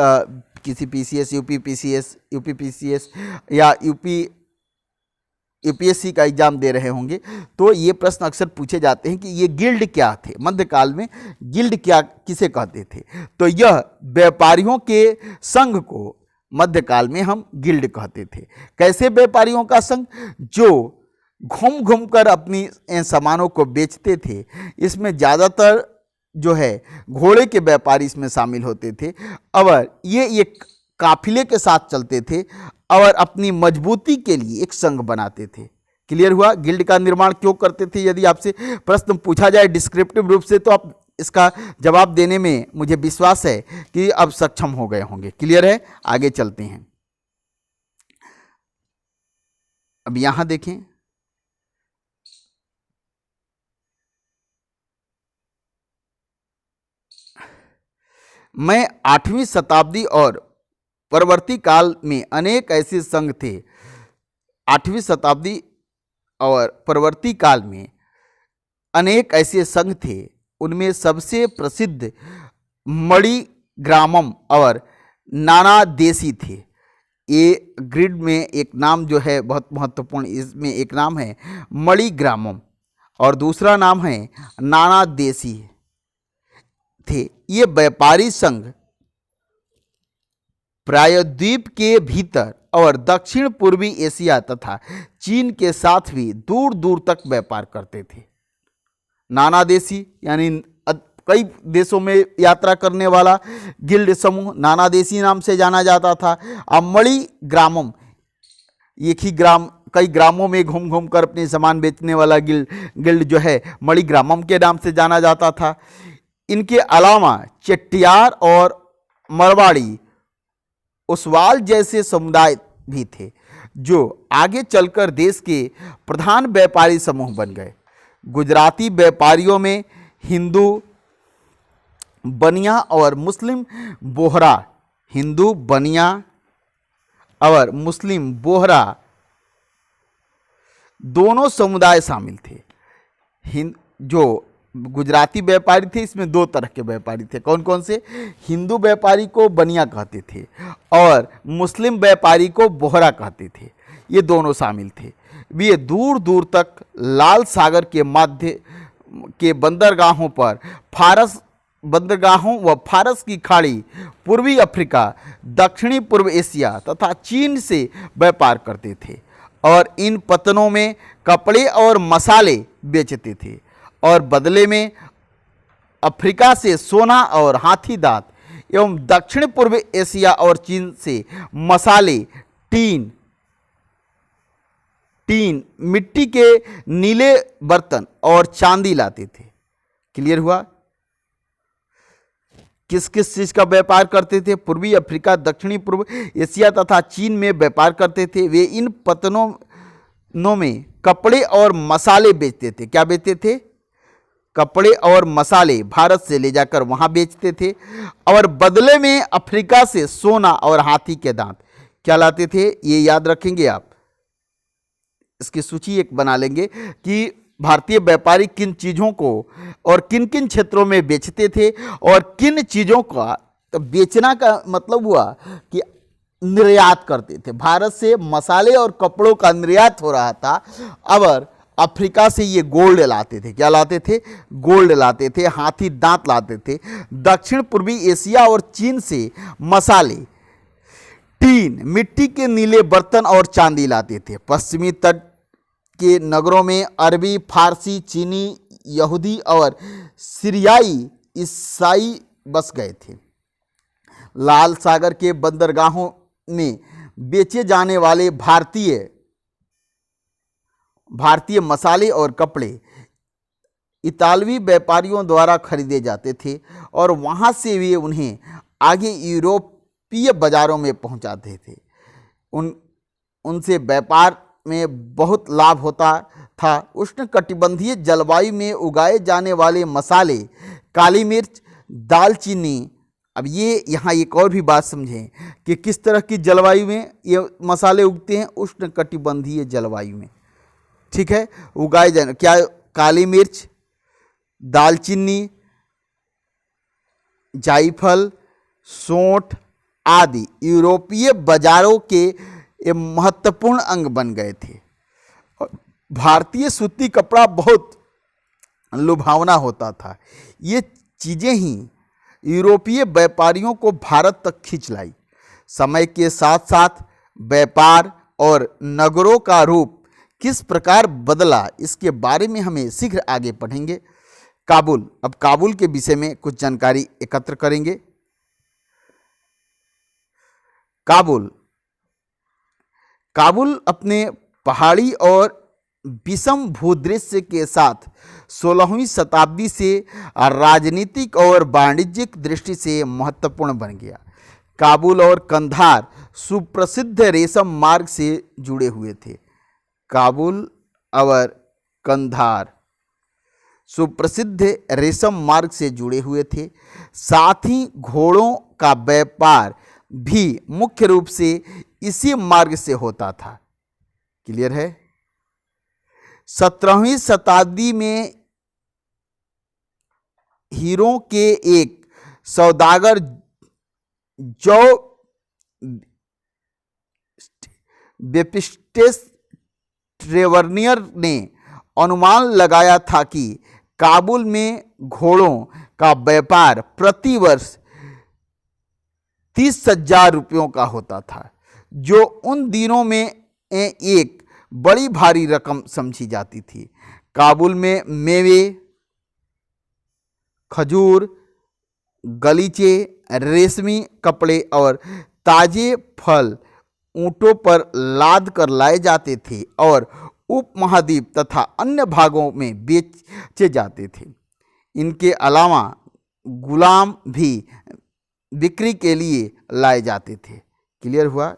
पीसीएस, यूपीपीसीएस या यूपीएससी का एग्जाम दे रहे होंगे, तो ये प्रश्न अक्सर पूछे जाते हैं कि ये गिल्ड क्या थे। मध्यकाल में गिल्ड क्या किसे कहते थे? तो यह व्यापारियों के संघ को मध्यकाल में हम गिल्ड कहते थे। कैसे व्यापारियों का संघ? जो घूम घूम कर अपनी सामानों को बेचते थे। इसमें ज़्यादातर जो है घोड़े के व्यापारी इसमें शामिल होते थे, और ये एक काफिले के साथ चलते थे और अपनी मजबूती के लिए एक संघ बनाते थे। क्लियर हुआ? गिल्ड का निर्माण क्यों करते थे? यदि आपसे प्रश्न पूछा जाए डिस्क्रिप्टिव रूप से, तो आप इसका जवाब देने में मुझे विश्वास है कि अब सक्षम हो गए होंगे। क्लियर है? आगे चलते हैं। अब यहां देखें, मैं 8वीं शताब्दी और परवर्ती काल में अनेक ऐसे संघ थे। 8वीं शताब्दी और परवर्ती काल में अनेक ऐसे संघ थे। उनमें सबसे प्रसिद्ध मणिग्रामम और नाना देशी थे। ये ग्रिड में एक नाम जो है बहुत महत्वपूर्ण, इसमें एक नाम है मणिग्रामम और दूसरा नाम है नाना देशी थे। ये व्यापारी संघ प्रायद्वीप के भीतर और दक्षिण पूर्वी एशिया तथा चीन के साथ भी दूर दूर तक व्यापार करते थे। नाना देशी यानी कई देशों में यात्रा करने वाला गिल्ड समूह नाना देशी नाम से जाना जाता था। अब मणिग्रामम, एक ही ग्राम कई ग्रामों में घूम घूम कर अपने सामान बेचने वाला गिल्ड जो है मणिग्रामम के नाम से जाना जाता था। इनके अलावा चेट्टियार और मरवाड़ी, ओसवाल जैसे समुदाय भी थे जो आगे चलकर देश के प्रधान व्यापारी समूह बन गए। गुजराती व्यापारियों में हिंदू बनिया और मुस्लिम बोहरा, हिंदू बनिया और मुस्लिम बोहरा दोनों समुदाय शामिल थे। जो गुजराती व्यापारी थे इसमें दो तरह के व्यापारी थे। कौन कौन से? हिंदू व्यापारी को बनिया कहते थे और मुस्लिम व्यापारी को बोहरा कहते थे। ये दोनों शामिल थे। वे दूर दूर तक लाल सागर के मध्य के बंदरगाहों पर बंदरगाहों व फारस की खाड़ी, पूर्वी अफ्रीका, दक्षिणी पूर्व एशिया तथा चीन से व्यापार करते थे और इन पतनों में कपड़े और मसाले बेचते थे और बदले में अफ्रीका से सोना और हाथी दांत एवं दक्षिण पूर्व एशिया और चीन से मसाले, टीन, मिट्टी के नीले बर्तन और चांदी लाते थे। क्लियर हुआ? किस किस चीज का व्यापार करते थे? पूर्वी अफ्रीका, दक्षिणी पूर्व एशिया तथा चीन में व्यापार करते थे। वे इन पतनों में कपड़े और मसाले बेचते थे। क्या बेचते थे? कपड़े और मसाले भारत से ले जाकर वहां बेचते थे और बदले में अफ्रीका से सोना और हाथी के दांत क्या लाते थे? ये याद रखेंगे आप, इसकी सूची एक बना लेंगे कि भारतीय व्यापारी किन चीज़ों को और किन किन क्षेत्रों में बेचते थे और किन चीज़ों का, तो बेचना का मतलब हुआ कि निर्यात करते थे। भारत से मसाले और कपड़ों का निर्यात हो रहा था। अब अफ्रीका से ये गोल्ड लाते थे। क्या लाते थे? गोल्ड लाते थे, हाथी दांत लाते थे। दक्षिण पूर्वी एशिया और चीन से मसाले, टीन, मिट्टी के नीले बर्तन और चांदी लाते थे। पश्चिमी तट के नगरों में अरबी, फारसी, चीनी, यहूदी और सीरियाई ईसाई बस गए थे। लाल सागर के बंदरगाहों में बेचे जाने वाले भारतीय मसाले और कपड़े इतालवी व्यापारियों द्वारा खरीदे जाते थे और वहां से वे उन्हें आगे यूरोपीय बाजारों में पहुंचाते थे। उनसे व्यापार में बहुत लाभ होता था। उष्णकटिबंधीय जलवायु में उगाए जाने वाले मसाले, काली मिर्च, दालचीनी। अब ये यहाँ एक और भी बात समझें कि किस तरह की जलवायु में ये मसाले उगते हैं? उष्णकटिबंधीय जलवायु में, ठीक है, उगाए जाने क्या? काली मिर्च, दालचीनी, जायफल, सौंठ आदि यूरोपीय बाजारों के ये महत्वपूर्ण अंग बन गए थे। भारतीय सूती कपड़ा बहुत लुभावना होता था। ये चीज़ें ही यूरोपीय व्यापारियों को भारत तक खींच लाई। समय के साथ साथ व्यापार और नगरों का रूप किस प्रकार बदला, इसके बारे में हमें शीघ्र आगे पढ़ेंगे। काबुल, अब काबुल के विषय में कुछ जानकारी एकत्र करेंगे। काबुल अपने पहाड़ी और विषम भूदृश्य के साथ 16वीं शताब्दी से राजनीतिक और वाणिज्यिक दृष्टि से महत्वपूर्ण बन गया। काबुल और कंधार सुप्रसिद्ध रेशम मार्ग से जुड़े हुए थे। काबुल और कंधार सुप्रसिद्ध रेशम मार्ग से जुड़े हुए थे। साथ ही घोड़ों का व्यापार भी मुख्य रूप से इसी मार्ग से होता था। क्लियर है? 17वीं शताब्दी में हीरों के एक सौदागर जो बेपिस्टेस ट्रेवर्नियर ने अनुमान लगाया था कि काबुल में घोड़ों का व्यापार प्रति वर्ष 30,000 रुपयों का होता था, जो उन दिनों में एक बड़ी भारी रकम समझी जाती थी। काबुल में मेवे, खजूर, गलीचे, रेशमी कपड़े और ताजे फल ऊंटों पर लाद कर लाए जाते थे और उपमहाद्वीप तथा अन्य भागों में बेचे जाते थे। इनके अलावा गुलाम भी बिक्री के लिए लाए जाते थे। क्लियर हुआ?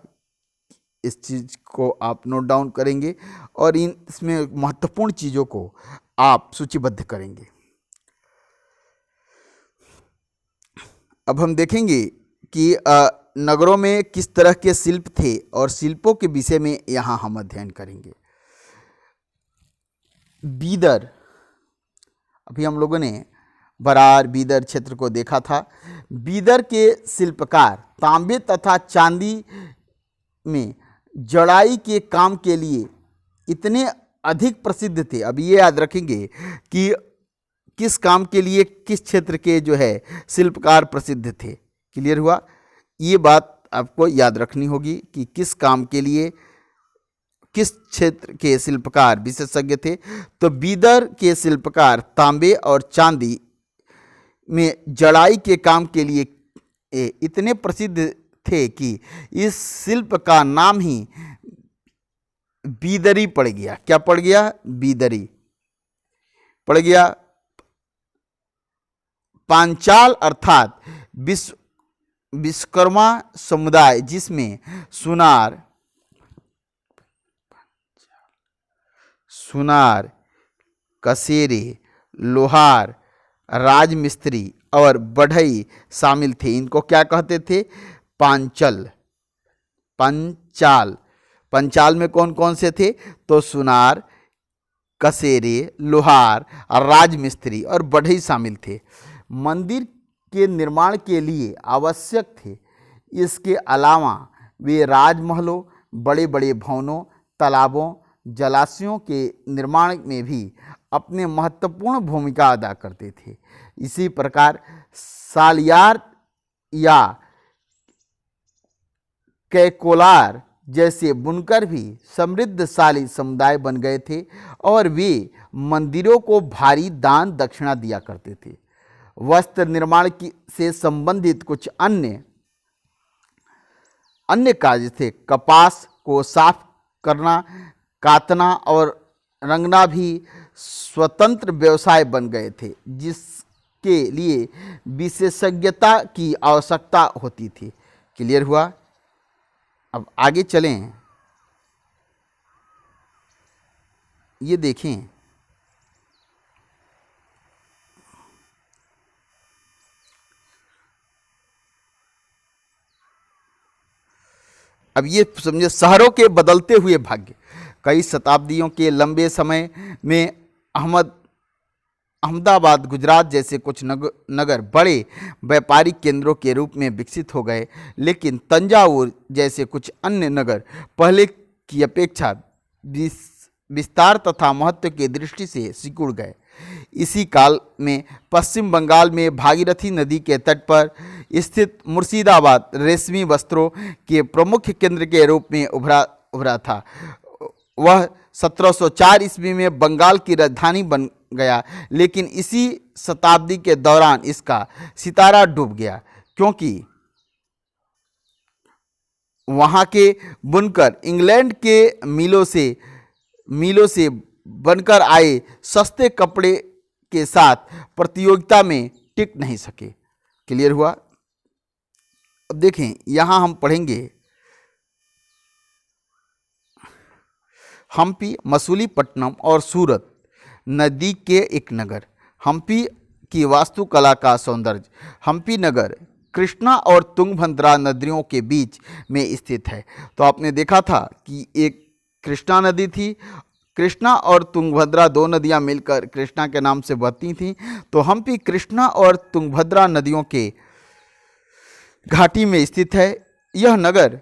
इस चीज़ को आप नोट डाउन करेंगे और इसमें महत्वपूर्ण चीज़ों को आप सूचीबद्ध करेंगे। अब हम देखेंगे कि नगरों में किस तरह के शिल्प थे और शिल्पों के विषय में यहाँ हम अध्ययन करेंगे। बीदर, अभी हम लोगों ने बरार बीदर क्षेत्र को देखा था। बीदर के शिल्पकार तांबे तथा चांदी में जड़ाई के काम के लिए इतने अधिक प्रसिद्ध थे। अब ये याद रखेंगे कि किस काम के लिए किस क्षेत्र के जो है शिल्पकार प्रसिद्ध थे। क्लियर हुआ? ये बात आपको याद रखनी होगी कि किस काम के लिए किस क्षेत्र के शिल्पकार विशेषज्ञ थे। तो बीदर के शिल्पकार तांबे और चांदी में जड़ाई के काम के लिए इतने प्रसिद्ध थे कि इस शिल्प का नाम ही बीदरी पड़ गया। क्या पड़ गया? बीदरी पड़ गया। पांचाल अर्थात विश्वकर्मा समुदाय, जिसमें सुनार, कसेरे, लोहार, राजमिस्त्री और बढ़ई शामिल थे। इनको क्या कहते थे? पंचाल। पंचाल में कौन कौन से थे? तो सुनार, कसेरे, लोहार और राजमिस्त्री और बढ़ई शामिल थे। मंदिर के निर्माण के लिए आवश्यक थे। इसके अलावा वे राजमहलों, बड़े बड़े भवनों, तालाबों, जलाशयों के निर्माण में भी अपने महत्वपूर्ण भूमिका अदा करते थे। इसी प्रकार सालियार या कैकोलार जैसे बुनकर भी समृद्धशाली समुदाय बन गए थे और वे मंदिरों को भारी दान दक्षिणा दिया करते थे। वस्त्र निर्माण से संबंधित कुछ अन्य कार्य थे। कपास को साफ करना, काटना और रंगना भी स्वतंत्र व्यवसाय बन गए थे, जिसके लिए विशेषज्ञता की आवश्यकता होती थी। क्लियर हुआ? अब आगे चलें। ये देखें, अब ये समझे शहरों के बदलते हुए भाग्य। कई शताब्दियों के लंबे समय में अहमदाबाद, गुजरात जैसे कुछ नगर बड़े व्यापारिक केंद्रों के रूप में विकसित हो गए, लेकिन तंजावुर जैसे कुछ अन्य नगर पहले की अपेक्षा विस्तार तथा महत्व की दृष्टि से सिकुड़ गए। इसी काल में पश्चिम बंगाल में भागीरथी नदी के तट पर स्थित मुर्शिदाबाद रेशमी वस्त्रों के प्रमुख केंद्र के रूप में उभरा था। वह 1704 ईस्वी में बंगाल की राजधानी बन गया, लेकिन इसी शताब्दी के दौरान इसका सितारा डूब गया, क्योंकि वहाँ के बुनकर इंग्लैंड के मिलों से बनकर आए सस्ते कपड़े के साथ प्रतियोगिता में टिक नहीं सके। क्लियर हुआ? अब देखें, यहाँ हम पढ़ेंगे हम्पी, मसूलीपट्टनम और सूरत नदी के एक नगर। हम्पी की वास्तुकला का सौंदर्य। हम्पी नगर कृष्णा और तुंगभद्रा नदियों के बीच में स्थित है। तो आपने देखा था कि एक कृष्णा नदी थी। कृष्णा और तुंगभद्रा दो नदियां मिलकर कृष्णा के नाम से बहती थीं। तो हम्पी कृष्णा और तुंगभद्रा नदियों के घाटी में स्थित है। यह नगर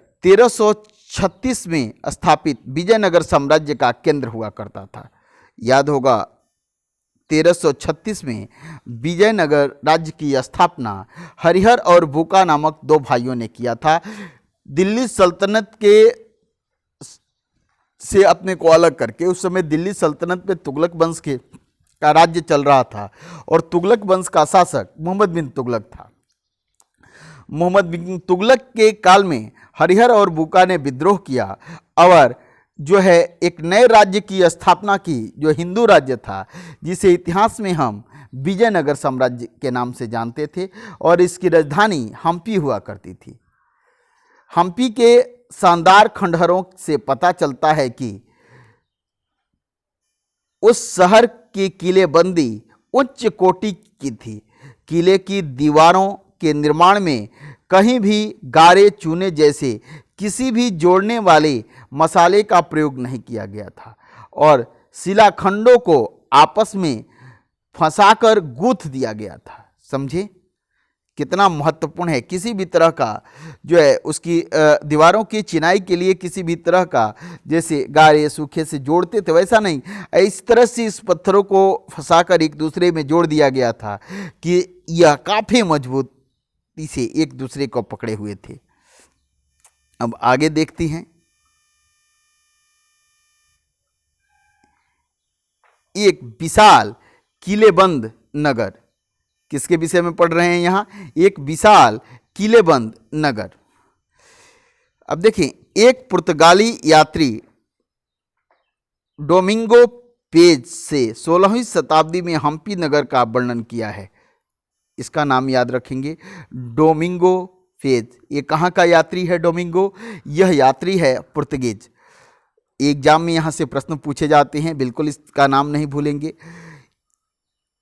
1336 में स्थापित विजयनगर साम्राज्य का केंद्र हुआ करता था। याद होगा 1336 में विजयनगर राज्य की स्थापना हरिहर और भूका नामक दो भाइयों ने किया था। दिल्ली सल्तनत के से अपने को अलग करके, उस समय दिल्ली सल्तनत में तुगलक वंश के का राज्य चल रहा था और तुगलक वंश का शासक मोहम्मद बिन तुगलक था। मोहम्मद बिन तुगलक के काल में हरिहर और भूका ने विद्रोह किया और जो है एक नए राज्य की स्थापना की, जो हिंदू राज्य था, जिसे इतिहास में हम विजयनगर साम्राज्य के नाम से जानते थे और इसकी राजधानी हम्पी हुआ करती थी। हम्पी के शानदार खंडहरों से पता चलता है कि उस शहर की किलेबंदी उच्च कोटि की थी। किले की दीवारों के निर्माण में कहीं भी गारे चूने जैसे किसी भी जोड़ने वाले मसाले का प्रयोग नहीं किया गया था और शिलाखंडों को आपस में फंसाकर गूंथ दिया गया था। समझे कितना महत्वपूर्ण है। किसी भी तरह का जो है उसकी दीवारों की चिनाई के लिए किसी भी तरह का जैसे गारे सूखे से जोड़ते थे, वैसा नहीं, इस तरह से इस पत्थरों को फंसाकर एक दूसरे में जोड़ दिया गया था कि यह काफ़ी मजबूती से एक दूसरे को पकड़े हुए थे। अब आगे देखते हैं। एक विशाल किलेबंद नगर, किसके विषय में पढ़ रहे हैं यहाँ? एक विशाल किलेबंद नगर। अब देखें, एक पुर्तगाली यात्री डोमिंगो पेज से 16वीं शताब्दी में हम्पी नगर का वर्णन किया है। इसका नाम याद रखेंगे, डोमिंगो पेज। ये कहाँ का यात्री है डोमिंगो? यह यात्री है पुर्तगीज। एग्जाम में यहाँ से प्रश्न पूछे जाते हैं, बिल्कुल इसका नाम नहीं भूलेंगे।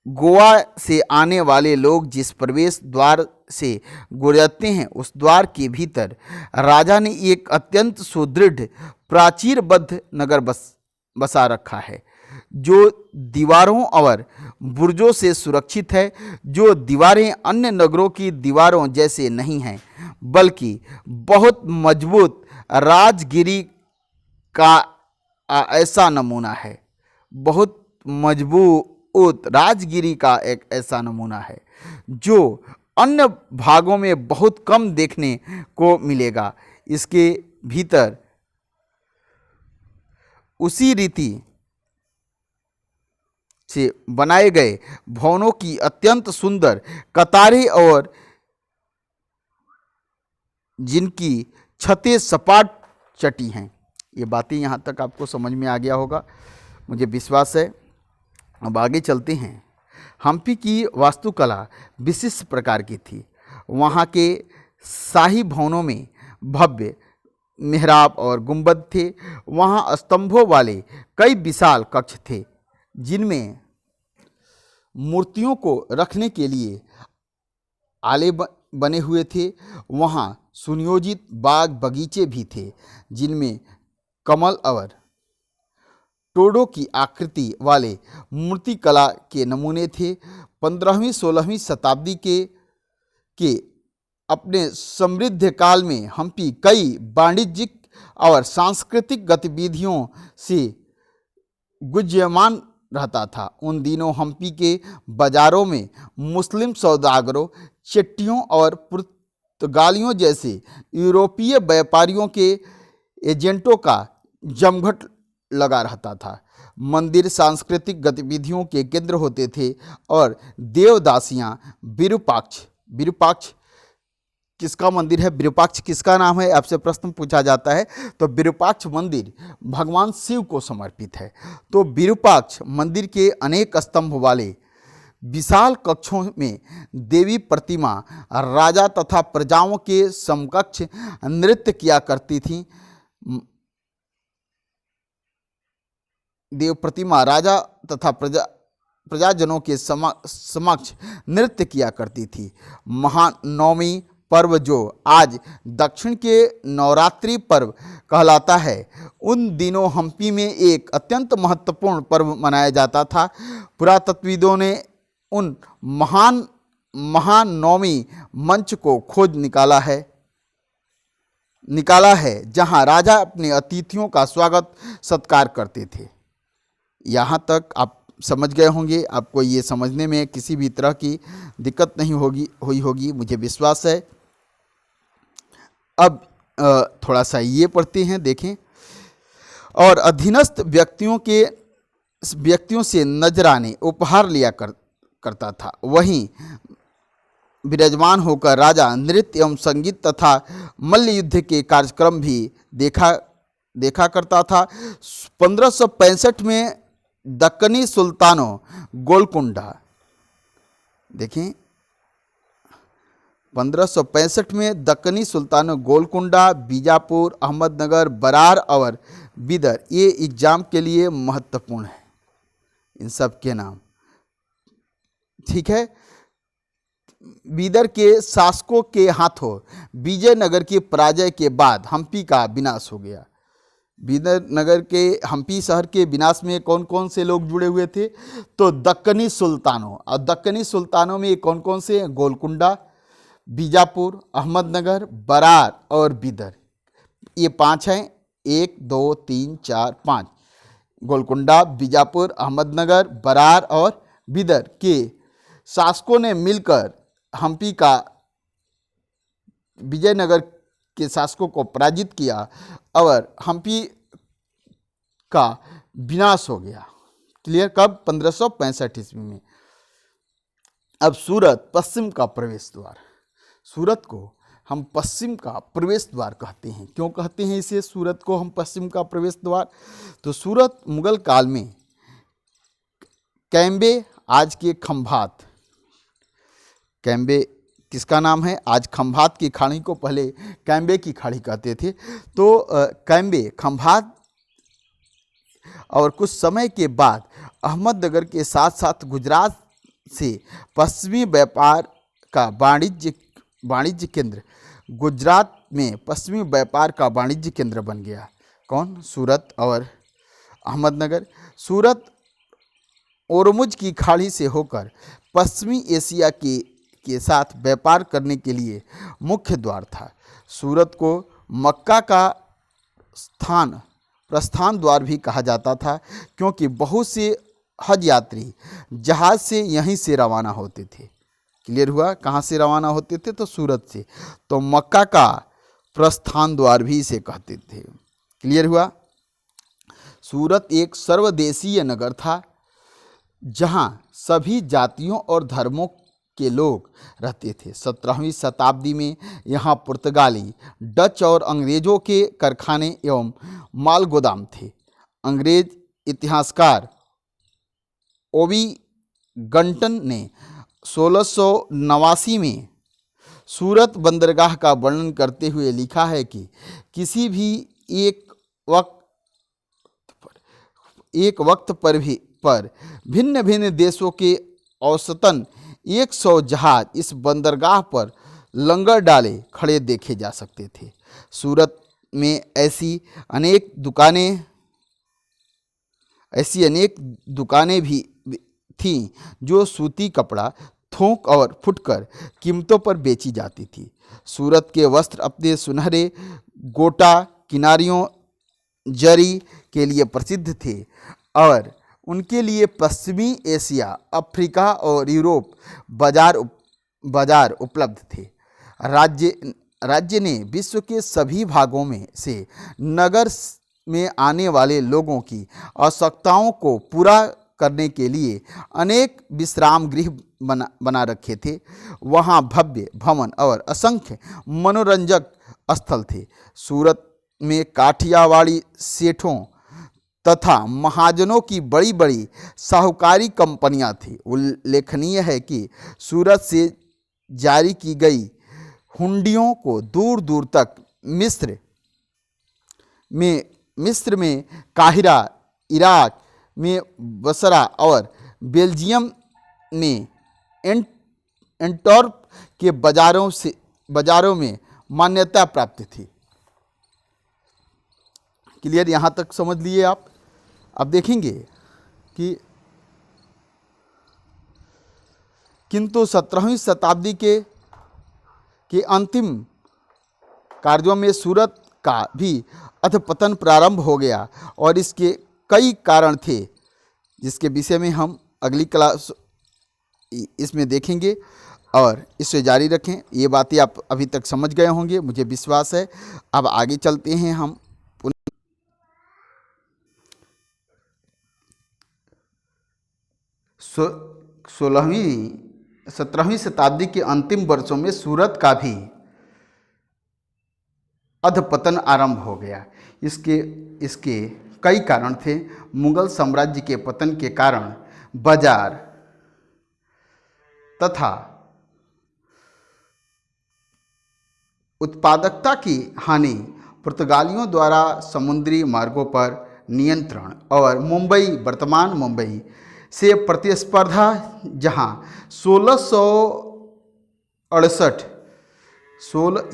गोवा से आने वाले लोग जिस प्रवेश द्वार से गुजरते हैं, उस द्वार के भीतर राजा ने एक अत्यंत सुदृढ़ प्राचीरबद्ध नगर बसा रखा है, जो दीवारों और बुर्जों से सुरक्षित है। जो दीवारें अन्य नगरों की दीवारों जैसे नहीं हैं, बल्कि बहुत मजबूत राजगिरी का ऐसा नमूना है। बहुत मजबूत राजगिरी का एक ऐसा नमूना है जो अन्य भागों में बहुत कम देखने को मिलेगा। इसके भीतर उसी रीति से बनाए गए भवनों की अत्यंत सुंदर कतारें और जिनकी छतें सपाट चटी हैं। ये बातें यहाँ तक आपको समझ में आ गया होगा, मुझे विश्वास है। अब आगे चलते हैं। हम्पी की वास्तुकला विशिष्ट प्रकार की थी। वहाँ के शाही भवनों में भव्य मेहराब और गुंबद थे। वहाँ स्तंभों वाले कई विशाल कक्ष थे, जिनमें मूर्तियों को रखने के लिए आले बने हुए थे। वहाँ सुनियोजित बाग बगीचे भी थे, जिनमें कमल और टोडों की आकृति वाले मूर्तिकला के नमूने थे। 15वीं-16वीं शताब्दी के अपने समृद्ध काल में हम्पी कई वाणिज्यिक और सांस्कृतिक गतिविधियों से गुंजयमान रहता था। उन दिनों हम्पी के बाजारों में मुस्लिम सौदागरों, चेट्टियों और पुर्तगालियों जैसे यूरोपीय व्यापारियों के एजेंटों का जमघट लगा रहता था। मंदिर सांस्कृतिक गतिविधियों के केंद्र होते थे और देवदासियां विरूपाक्ष किसका मंदिर है? विरूपाक्ष किसका नाम है? आपसे प्रश्न पूछा जाता है तो विरूपाक्ष मंदिर भगवान शिव को समर्पित है। तो विरूपाक्ष मंदिर के अनेक स्तंभ वाले विशाल कक्षों में देवी प्रतिमा राजा तथा प्रजाओं के समकक्ष नृत्य किया करती थी। देव प्रतिमा राजा तथा प्रजाजनों के समक्ष नृत्य किया करती थी। महानवमी पर्व, जो आज दक्षिण के नवरात्रि पर्व कहलाता है, उन दिनों हम्पी में एक अत्यंत महत्वपूर्ण पर्व मनाया जाता था। पुरातत्वविदों ने उन महानवमी मंच को खोज निकाला है। निकाला है जहां राजा अपने अतिथियों का स्वागत सत्कार करते थे। यहाँ तक आप समझ गए होंगे, आपको ये समझने में किसी भी तरह की दिक्कत नहीं हुई होगी, मुझे विश्वास है। अब थोड़ा सा ये पढ़ते हैं, देखें। और अधीनस्थ व्यक्तियों से नजराने उपहार लिया करता था। वहीं विराजमान होकर राजा नृत्य एवं संगीत तथा मल्ल युद्ध के कार्यक्रम भी देखा करता था। 1565 में दक्कनी सुल्तानों गोलकुंडा, देखें 1565 में दक्कनी सुल्तानों गोलकुंडा, बीजापुर, अहमदनगर, बरार और बिदर, ये एग्जाम के लिए महत्वपूर्ण है, इन सब के नाम, ठीक है। बीदर के शासकों के हाथों विजयनगर की पराजय के बाद हम्पी का विनाश हो गया। बीदर नगर के हम्पी शहर के विनाश में कौन कौन से लोग जुड़े हुए थे? तो दक्कनी सुल्तानों, और दक्कनी सुल्तानों में कौन कौन से? गोलकुंडा, बीजापुर, अहमदनगर, बरार और बिदर, ये 5 हैं। 1 2 3 4 5, गोलकुंडा, बीजापुर, अहमदनगर, बरार और बिदर के शासकों ने मिलकर हम्पी का, विजयनगर के शासकों को पराजित किया और हम्पी का विनाश हो गया। क्लियर? कब? 1565 ईस्वी में। अब सूरत पश्चिम का प्रवेश द्वार। सूरत को हम पश्चिम का प्रवेश द्वार कहते हैं। क्यों कहते हैं इसे सूरत को हम पश्चिम का प्रवेश द्वार? तो सूरत मुगल काल में कैम्बे, आज के खंभात, कैम्बे किसका नाम है? आज खंभात की खाड़ी को पहले कैम्बे की खाड़ी कहते थे। तो कैम्बे, खंभात और कुछ समय के बाद अहमदनगर के साथ साथ गुजरात से पश्चिमी व्यापार का वाणिज्य केंद्र, गुजरात में पश्चिमी व्यापार का वाणिज्य केंद्र बन गया। कौन? सूरत और अहमदनगर। सूरत ओरमुज की खाड़ी से होकर पश्चिमी एशिया के साथ व्यापार करने के लिए मुख्य द्वार था। सूरत को मक्का का प्रस्थान द्वार भी कहा जाता था, क्योंकि बहुत से हज यात्री जहाज से यहीं से रवाना होते थे। क्लियर हुआ? कहाँ से रवाना होते थे? तो सूरत से। तो मक्का का प्रस्थान द्वार भी इसे कहते थे। क्लियर हुआ? सूरत एक सर्वदेशीय नगर था, जहाँ सभी जातियों और धर्मों के लोग रहते थे। 17वीं शताब्दी में यहाँ पुर्तगाली, डच और अंग्रेजों के कारखाने एवं माल गोदाम थे। अंग्रेज इतिहासकार ओबी गंटन ने 1689 में सूरत बंदरगाह का वर्णन करते हुए लिखा है कि किसी भी एक वक्त पर भिन्न भिन्न देशों के औसतन 100 जहाज इस बंदरगाह पर लंगर डाले खड़े देखे जा सकते थे। सूरत में ऐसी अनेक दुकानें भी थीं जो सूती कपड़ा, थोक और फुटकर कीमतों पर बेची जाती थी। सूरत के वस्त्र अपने सुनहरे गोटा किनारियों, जरी के लिए प्रसिद्ध थे और उनके लिए पश्चिमी एशिया, अफ्रीका और यूरोप बाजार उपलब्ध थे। राज्य ने विश्व के सभी भागों में से नगर में आने वाले लोगों की आवश्यकताओं को पूरा करने के लिए अनेक विश्राम गृह बना रखे थे। वहाँ भव्य भवन और असंख्य मनोरंजक स्थल थे। सूरत में काठियावाड़ी सेठों तथा महाजनों की बड़ी बड़ी साहूकारी कंपनियां थीं। उल्लेखनीय है कि सूरत से जारी की गई हुंडियों को दूर दूर तक मिस्र में काहिरा, इराक में बसरा और बेल्जियम में एंटवर्प के बाजारों में मान्यता प्राप्त थी। क्लियर? यहाँ तक समझ लिए आप? अब देखेंगे कि किंतु 17वीं शताब्दी के अंतिम कार्यों में सूरत का भी अधपतन प्रारंभ हो गया और इसके कई कारण थे, जिसके विषय में हम अगली क्लास इसमें देखेंगे और इसे जारी रखें। ये बातें आप अभी तक समझ गए होंगे, मुझे विश्वास है। अब आगे चलते हैं हम 17वीं शताब्दी के अंतिम वर्षों में सूरत का भी अधपतन आरंभ हो गया। इसके कई कारण थे। मुगल साम्राज्य के पतन के कारण बाजार तथा उत्पादकता की हानि, पुर्तगालियों द्वारा समुद्री मार्गों पर नियंत्रण और मुंबई, वर्तमान मुंबई से प्रतिस्पर्धा, जहां 1668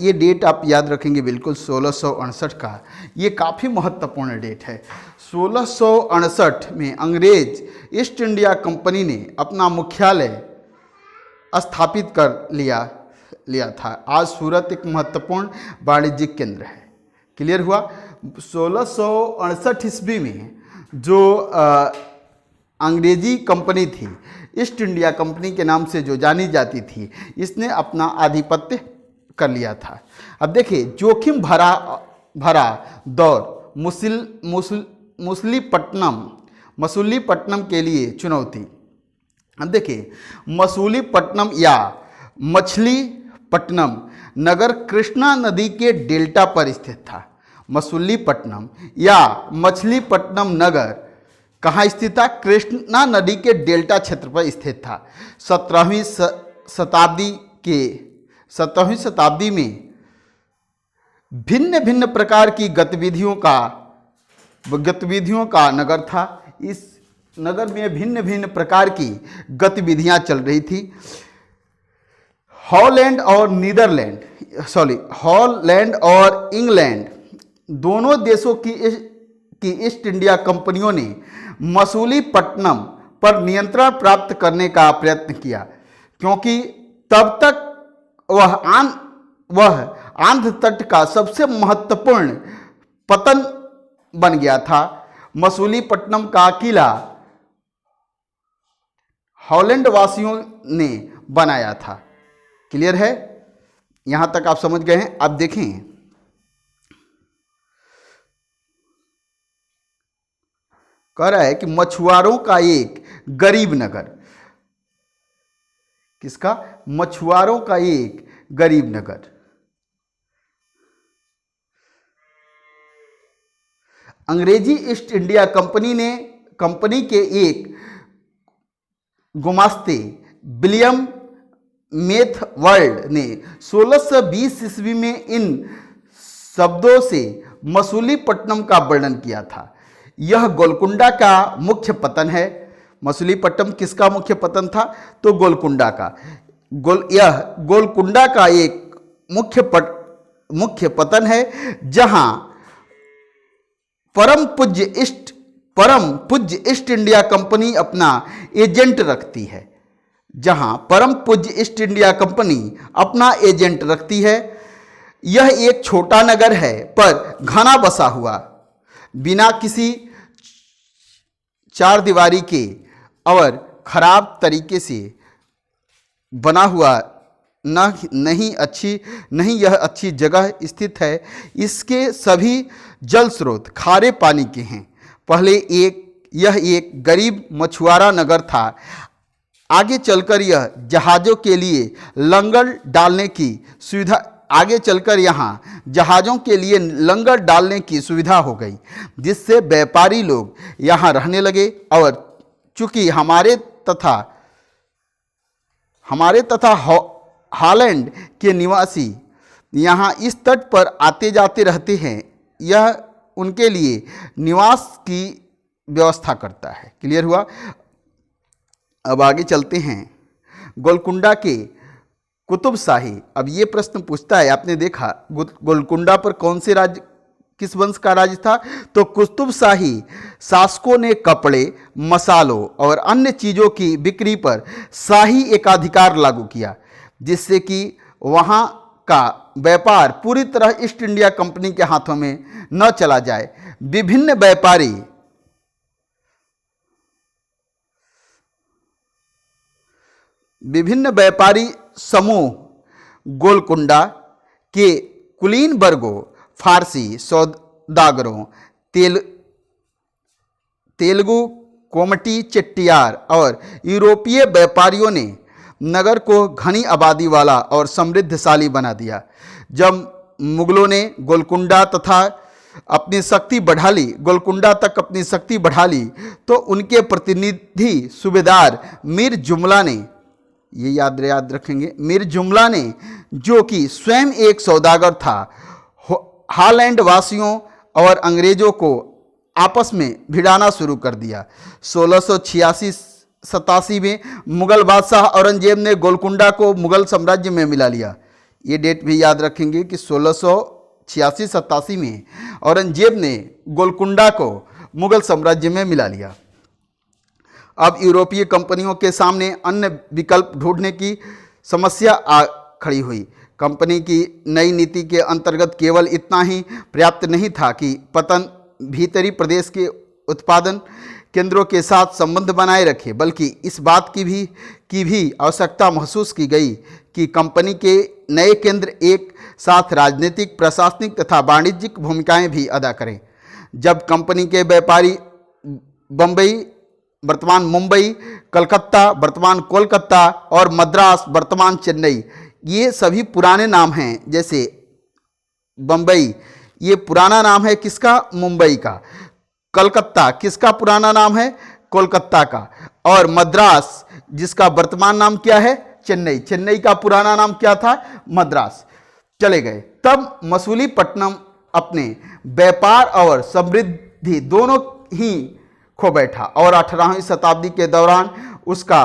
ये डेट आप याद रखेंगे बिल्कुल, 1668 का ये काफ़ी महत्वपूर्ण डेट है। 1668 में अंग्रेज ईस्ट इंडिया कंपनी ने अपना मुख्यालय स्थापित कर लिया था। आज सूरत एक महत्वपूर्ण वाणिज्यिक केंद्र है। क्लियर हुआ। 1668 ईस्वी में जो अंग्रेजी कंपनी थी, ईस्ट इंडिया कंपनी के नाम से जो जानी जाती थी, इसने अपना आधिपत्य कर लिया था। अब देखिए, जोखिम भरा दौर मसूलीपट्टनम के लिए चुनौती। अब देखिए, मसूलीपट्टनम या मछलीपट्टनम नगर कृष्णा नदी के डेल्टा पर स्थित था। मसूलीपट्टनम या मछलीपट्टनम नगर कहाँ स्थित था? कृष्णा नदी के डेल्टा क्षेत्र पर स्थित था। 17वीं शताब्दी में भिन्न भिन्न प्रकार की गतिविधियों का नगर था। इस नगर में भिन्न भिन्न प्रकार की गतिविधियां चल रही थी। हॉलैंड और इंग्लैंड दोनों देशों की ईस्ट इंडिया कंपनियों ने मसूलीपट्टनम पर नियंत्रण प्राप्त करने का प्रयत्न किया, क्योंकि तब तक वह आंध्र तट का सबसे महत्वपूर्ण पतन बन गया था। मसूलीपट्टनम का किला हॉलैंड वासियों ने बनाया था। क्लियर है? यहां तक आप समझ गए हैं। अब देखें, कह रहा है कि मछुआरों का एक गरीब नगर। किसका? मछुआरों का एक गरीब नगर। अंग्रेजी ईस्ट इंडिया कंपनी के एक गुमास्ते विलियम मेथवर्ल्ड ने 1620 ईस्वी में इन शब्दों से मसूलीपट्टनम का वर्णन किया था। यह गोलकुंडा का मुख्य पतन है। मसूलीपट्टनम किसका मुख्य पतन था? तो गोलकुंडा का। यह गोलकुंडा का एक मुख्य पतन है, जहां परम पूज्य ईस्ट इंडिया कंपनी अपना एजेंट रखती है। यह एक छोटा नगर है, पर घना बसा हुआ, बिना किसी चार दीवारी के और खराब तरीके से बना हुआ नहीं यह अच्छी जगह स्थित है। इसके सभी जल स्रोत खारे पानी के हैं। पहले यह एक गरीब मछुआरा नगर था। आगे चलकर जहाज़ों के लिए लंगर डालने की सुविधा हो गई, जिससे व्यापारी लोग यहाँ रहने लगे। और चूंकि हमारे तथा हॉलैंड के निवासी यहाँ इस तट पर आते जाते रहते हैं, यह उनके लिए निवास की व्यवस्था करता है। क्लियर हुआ? अब आगे चलते हैं। गोलकुंडा के कुतुब शाही। अब ये प्रश्न पूछता है, आपने देखा गोलकुंडा पर कौन से राज्य, किस वंश का राज था? तो कुतुब शाही शासकों ने कपड़े, मसालों और अन्य चीज़ों की बिक्री पर शाही एकाधिकार लागू किया, जिससे कि वहाँ का व्यापार पूरी तरह ईस्ट इंडिया कंपनी के हाथों में न चला जाए। विभिन्न व्यापारी समूह गोलकुंडा के कुलीन वर्गों, फारसी सौदागरों, तेलुगु, कोमटी, चेट्टियार और यूरोपीय व्यापारियों ने नगर को घनी आबादी वाला और समृद्धशाली बना दिया। जब मुगलों ने गोलकुंडा तक अपनी शक्ति बढ़ा ली तो उनके प्रतिनिधि सूबेदार मीर जुमला ने, ये याद रखेंगे, मीर जुमला ने, जो कि स्वयं एक सौदागर था, हॉलैंड वासियों और अंग्रेजों को आपस में भिड़ाना शुरू कर दिया। 1686-87 में मुगल बादशाह औरंगजेब ने गोलकुंडा को मुगल साम्राज्य में मिला लिया। ये डेट भी याद रखेंगे कि 1686-87 में औरंगजेब ने गोलकुंडा को मुगल साम्राज्य में मिला लिया। अब यूरोपीय कंपनियों के सामने अन्य विकल्प ढूंढने की समस्या आ खड़ी हुई। कंपनी की नई नीति के अंतर्गत केवल इतना ही पर्याप्त नहीं था कि पतन भीतरी प्रदेश के उत्पादन केंद्रों के साथ संबंध बनाए रखे, बल्कि इस बात की भी आवश्यकता महसूस की गई कि कंपनी के नए केंद्र एक साथ राजनीतिक, प्रशासनिक तथा वाणिज्यिक भूमिकाएं भी अदा करें। जब कंपनी के व्यापारी बम्बई वर्तमान मुंबई, कलकत्ता वर्तमान कोलकाता और मद्रास वर्तमान चेन्नई, ये सभी पुराने नाम हैं। जैसे बम्बई ये पुराना नाम है किसका? मुंबई का। कलकत्ता किसका पुराना नाम है? कोलकाता का। और मद्रास जिसका वर्तमान नाम क्या है? चेन्नई। चेन्नई का पुराना नाम क्या था? मद्रास। चले गए। तब मसूलीपट्टनम अपने व्यापार और समृद्धि दोनों ही खो बैठा और 18वीं शताब्दी के दौरान उसका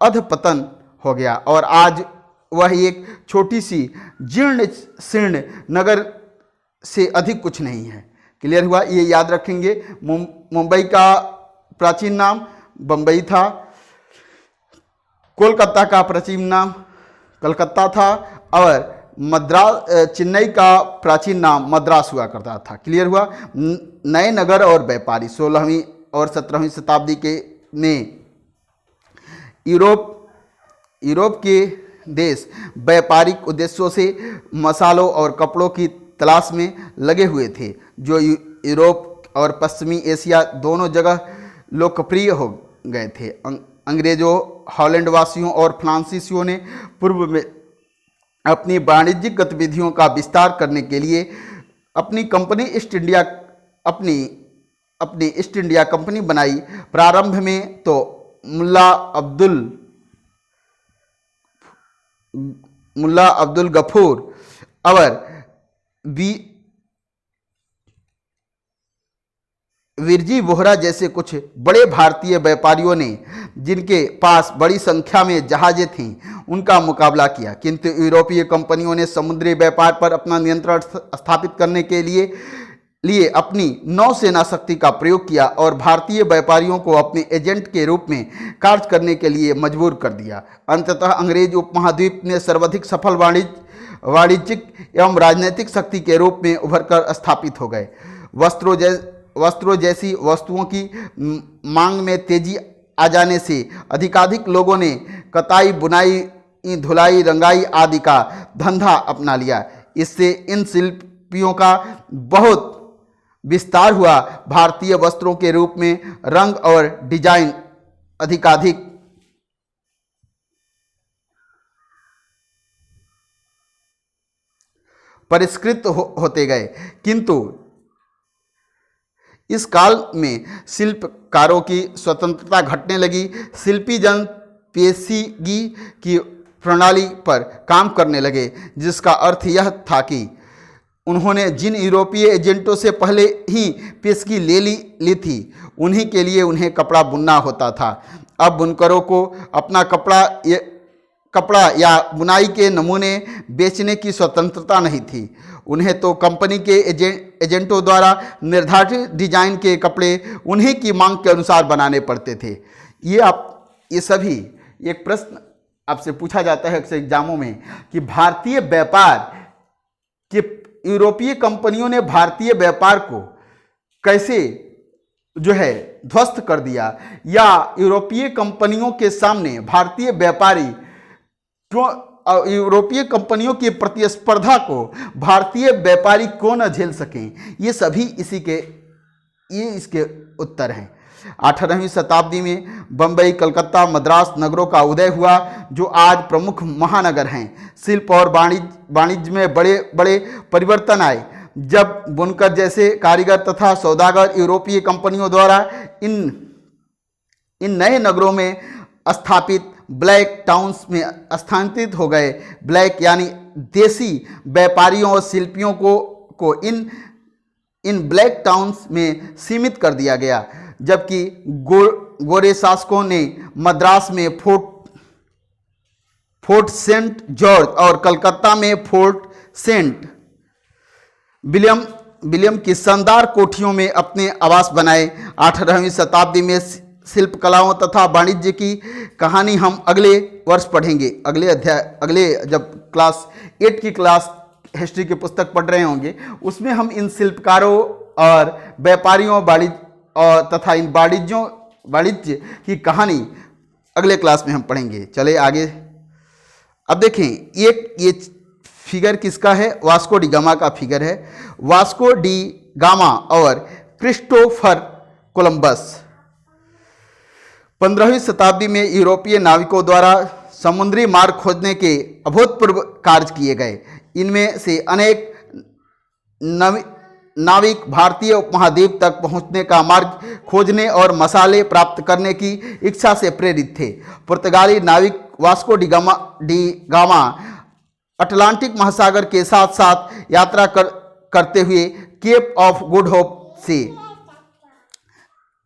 अधपतन हो गया और आज वह एक छोटी सी जीर्ण शीर्ण नगर से अधिक कुछ नहीं है। क्लियर हुआ? ये याद रखेंगे। मुंबई का प्राचीन नाम बम्बई था, कोलकाता का प्राचीन नाम कलकत्ता था और चेन्नई का प्राचीन नाम मद्रास हुआ करता था। क्लियर हुआ? नए नगर और व्यापारी 16वीं और 17वीं शताब्दी के में यूरोप के देश व्यापारिक उद्देश्यों से मसालों और कपड़ों की तलाश में लगे हुए थे, जो यूरोप और पश्चिमी एशिया दोनों जगह लोकप्रिय हो गए थे। अंग्रेजों, हॉलैंड वासियों और फ्रांसीसियों ने पूर्व में अपनी वाणिज्यिक गतिविधियों का विस्तार करने के लिए अपनी ईस्ट इंडिया कंपनी बनाई। प्रारंभ में तो मुल्ला अब्दुल गफूर और विरजी वोहरा जैसे कुछ बड़े भारतीय व्यापारियों ने, जिनके पास बड़ी संख्या में जहाजें थीं, उनका मुकाबला किया, किंतु यूरोपीय कंपनियों ने समुद्री व्यापार पर अपना नियंत्रण स्थापित करने के लिए अपनी नौसेना शक्ति का प्रयोग किया और भारतीय व्यापारियों को अपने एजेंट के रूप में कार्य करने के लिए मजबूर कर दिया। अंततः अंग्रेज उपमहाद्वीप ने सर्वाधिक सफल वाणिज्यिक एवं राजनीतिक शक्ति के रूप में उभरकर स्थापित हो गए। वस्त्रों जैसी वस्तुओं की मांग में तेजी आ जाने से अधिकाधिक लोगों ने कताई, बुनाई, धुलाई, रंगाई आदि का धंधा अपना लिया। इससे इन शिल्पियों का बहुत विस्तार हुआ। भारतीय वस्त्रों के रूप में रंग और डिजाइन अधिकाधिक परिष्कृत होते गए, किंतु इस काल में शिल्पकारों की स्वतंत्रता घटने लगी। शिल्पी जन पेशीगी की प्रणाली पर काम करने लगे, जिसका अर्थ यह था कि उन्होंने जिन यूरोपीय एजेंटों से पहले ही पेशगी ले ली थी, उन्हीं के लिए उन्हें कपड़ा बुनना होता था। अब बुनकरों को अपना कपड़ा या बुनाई के नमूने बेचने की स्वतंत्रता नहीं थी। उन्हें तो कंपनी के एजेंटों द्वारा निर्धारित डिजाइन के कपड़े उन्हीं की मांग के अनुसार बनाने पड़ते थे। ये सभी एक प्रश्न आपसे पूछा जाता है अक्सर एग्जामों में कि भारतीय व्यापार कि यूरोपीय कंपनियों ने भारतीय व्यापार को कैसे जो है ध्वस्त कर दिया, या यूरोपीय कंपनियों के सामने भारतीय व्यापारी क्यों, यूरोपीय कंपनियों की प्रतिस्पर्धा को भारतीय व्यापारी क्यों न झेल सकें। ये सभी ये इसके उत्तर हैं। 18वीं शताब्दी में बंबई, कलकत्ता, मद्रास नगरों का उदय हुआ, जो आज प्रमुख महानगर हैं। शिल्प और वाणिज्य में बड़े बड़े परिवर्तन आए, जब बुनकर जैसे कारीगर तथा सौदागर यूरोपीय कंपनियों द्वारा इन नए नगरों में स्थापित ब्लैक टाउन्स में स्थानांतरित हो गए। ब्लैक यानी देसी व्यापारियों और शिल्पियों को इन ब्लैक टाउन्स में सीमित कर दिया गया, जबकि गोरे शासकों ने मद्रास में फोर्ट सेंट जॉर्ज और कलकत्ता में फोर्ट सेंट विलियम की शानदार कोठियों में अपने आवास बनाए। 18वीं शताब्दी में शिल्प कलाओं तथा वाणिज्य की कहानी हम अगले वर्ष पढ़ेंगे। अगले जब क्लास 8 की क्लास हिस्ट्री की पुस्तक पढ़ रहे होंगे, उसमें हम इन शिल्पकारों और व्यापारियों और तथा इन वाणिज्य की कहानी अगले क्लास में हम पढ़ेंगे। चले आगे। अब देखें, ये फिगर किसका है? वास्को डी गामा का फिगर है। वास्को डी गामा और क्रिस्टोफर कोलंबस 15वीं शताब्दी में यूरोपीय नाविकों द्वारा समुद्री मार्ग खोजने के अभूतपूर्व कार्य किए गए। इनमें से अनेक नाविक भारतीय उपमहाद्वीप तक पहुंचने का मार्ग खोजने और मसाले प्राप्त करने की इच्छा से प्रेरित थे। पुर्तगाली नाविक वास्को डी गामा अटलांटिक महासागर के साथ साथ यात्रा करते हुए केप ऑफ गुड होप से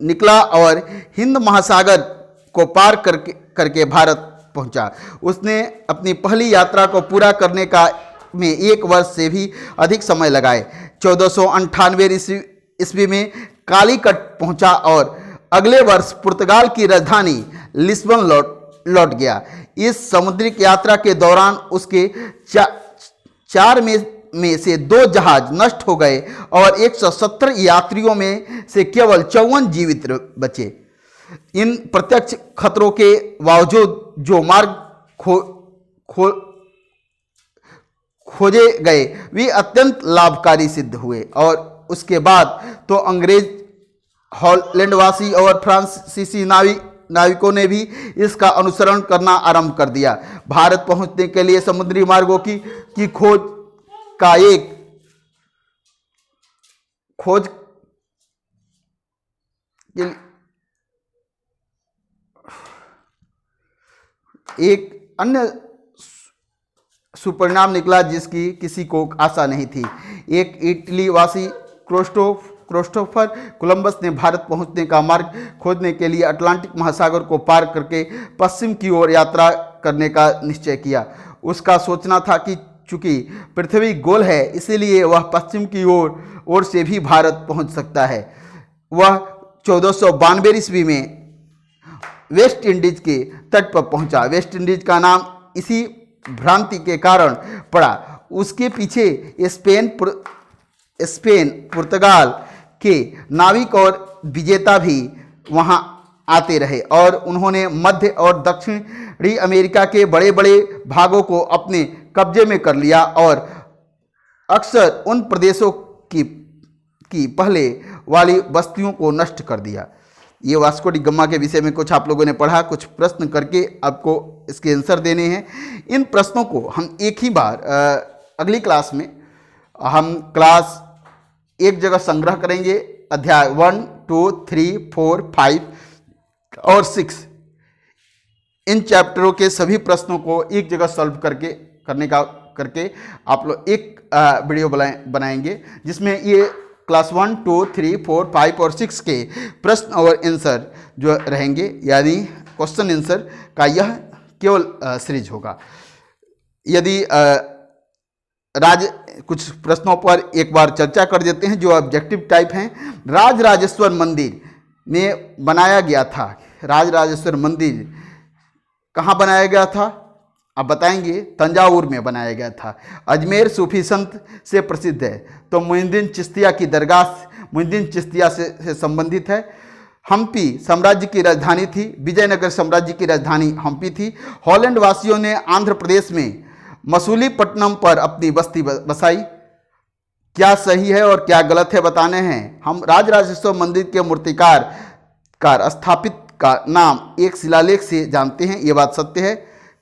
निकला और हिंद महासागर को पार करके भारत पहुंचा। उसने अपनी पहली यात्रा को पूरा करने में 1 वर्ष से भी अधिक समय लगाए। 1498 ईस्वी में कालीकट पहुंचा और अगले वर्ष पुर्तगाल की राजधानी लिस्बन लौट गया। इस समुद्रिक यात्रा के दौरान उसके 4 में से 2 जहाज नष्ट हो गए और 170 यात्रियों में से केवल 54 जीवित बचे। इन प्रत्यक्ष खतरों के बावजूद जो मार्ग खोजे गए वे अत्यंत लाभकारी सिद्ध हुए, और उसके बाद तो अंग्रेज, हॉलैंडवासी और फ्रांसीसी नाविकों ने भी इसका अनुसरण करना आरंभ कर दिया। भारत पहुंचने के लिए समुद्री मार्गों की खोज एक अन्य सुपरिणाम निकला जिसकी किसी को आशा नहीं थी। एक इटली वासी क्रिस्टोफर कोलंबस ने भारत पहुंचने का मार्ग खोजने के लिए अटलांटिक महासागर को पार करके पश्चिम की ओर यात्रा करने का निश्चय किया। उसका सोचना था कि चूंकि पृथ्वी गोल है, इसीलिए वह पश्चिम की ओर से भी भारत पहुंच सकता है। वह 1492 ईस्वी में वेस्ट इंडीज के तट पर पहुंचा। वेस्ट इंडीज का नाम इसी भ्रांति के कारण पड़ा। उसके पीछे स्पेन, पुर्तगाल के नाविक और विजेता भी वहां आते रहे और उन्होंने मध्य और दक्षिणी अमेरिका के बड़े बड़े भागों को अपने कब्जे में कर लिया और अक्सर उन प्रदेशों की पहले वाली बस्तियों को नष्ट कर दिया। ये वास्को डी गामा के विषय में कुछ आप लोगों ने पढ़ा। कुछ प्रश्न करके आपको इसके आंसर देने हैं। इन प्रश्नों को हम एक ही बार अगली क्लास में हम क्लास एक जगह संग्रह करेंगे। अध्याय 1, 2, 3, 4, 5 और 6 इन चैप्टरों के सभी प्रश्नों को एक जगह सॉल्व करके आप लोग एक वीडियो बनाएंगे, जिसमें ये क्लास 1, 2, 3, 4, 5 और 6 के प्रश्न और आंसर जो रहेंगे, यानी क्वेश्चन आंसर का यह केवल सीरीज होगा। यदि कुछ प्रश्नों पर एक बार चर्चा कर देते हैं जो ऑब्जेक्टिव टाइप हैं। राजराजेश्वर मंदिर में बनाया गया था। राजराजेश्वर मंदिर कहाँ बनाया गया था? आप बताएंगे तंजावुर में बनाया गया था। अजमेर सूफी संत से प्रसिद्ध है, तो मोइनुद्दीन चिश्तिया की दरगाह मोइनुद्दीन चिश्तिया से संबंधित है। हम्पी साम्राज्य की राजधानी थी, विजयनगर साम्राज्य की राजधानी हम्पी थी। हॉलैंड वासियों ने आंध्र प्रदेश में मसूलीपट्टनम पर अपनी बस्ती बसाई। क्या सही है और क्या गलत है बताने हैं। हम राजराजेश्वर मंदिर के मूर्तिकार स्थापित का नाम एक शिलालेख से जानते हैं। ये बात सत्य है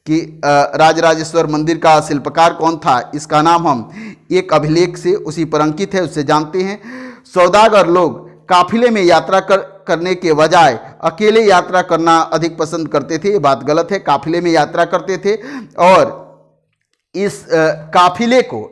कि राजराजेश्वर मंदिर का शिल्पकार कौन था, इसका नाम हम एक अभिलेख से उसी पर अंकित है उससे जानते हैं। सौदागर लोग काफिले में यात्रा करने के बजाय अकेले यात्रा करना अधिक पसंद करते थे। ये बात गलत है, काफिले में यात्रा करते थे और इस काफिले को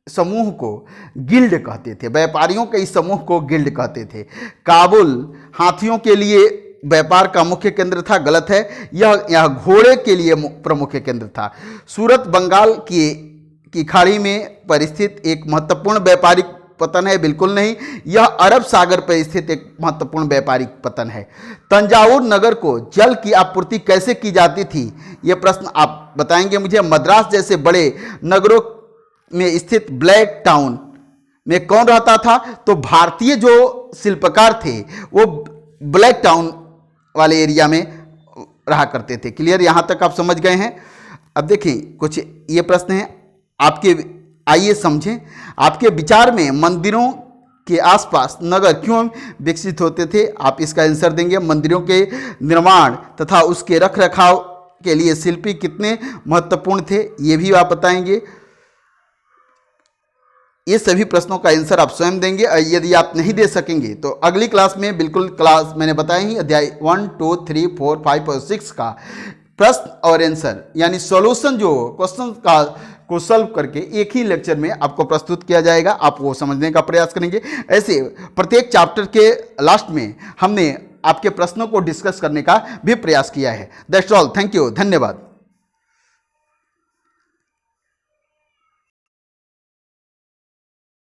समूह को गिल्ड कहते थे। व्यापारियों के इस समूह को गिल्ड कहते थे। काबुल हाथियों के लिए व्यापार का मुख्य केंद्र था, गलत है। यह घोड़े के लिए प्रमुख केंद्र था। सूरत बंगाल की खाड़ी में परिस्थित एक महत्वपूर्ण व्यापारिक पतन है, बिल्कुल नहीं। यह अरब सागर पर स्थित एक महत्वपूर्ण व्यापारिक पतन है। तंजावुर नगर को जल की आपूर्ति कैसे की जाती थी, यह प्रश्न आप बताएंगे मुझे। मद्रास जैसे बड़े नगरों में स्थित ब्लैक टाउन में कौन रहता था, तो भारतीय जो शिल्पकार थे वो ब्लैक टाउन वाले एरिया में रहा करते थे। क्लियर, यहां तक आप समझ गए हैं। अब देखिए कुछ ये प्रश्न हैं आपके, आइए समझें। आपके विचार में मंदिरों के आसपास नगर क्यों विकसित होते थे, आप इसका आंसर देंगे। मंदिरों के निर्माण तथा उसके रखरखाव के लिए शिल्पी कितने महत्वपूर्ण थे, ये भी आप बताएंगे। ये सभी प्रश्नों का आंसर आप स्वयं देंगे। यदि आप नहीं दे सकेंगे तो अगली क्लास में, बिल्कुल क्लास मैंने बताया ही, अध्याय 1, 2, 3, 4, 5 और 6 का प्रश्न और आंसर यानी सॉल्यूशन जो क्वेश्चन को सॉल्व करके एक ही लेक्चर में आपको प्रस्तुत किया जाएगा। आप वो समझने का प्रयास करेंगे। ऐसे प्रत्येक चैप्टर के लास्ट में हमने आपके प्रश्नों को डिस्कस करने का भी प्रयास किया है। दैट्स ऑल, थैंक यू, धन्यवाद।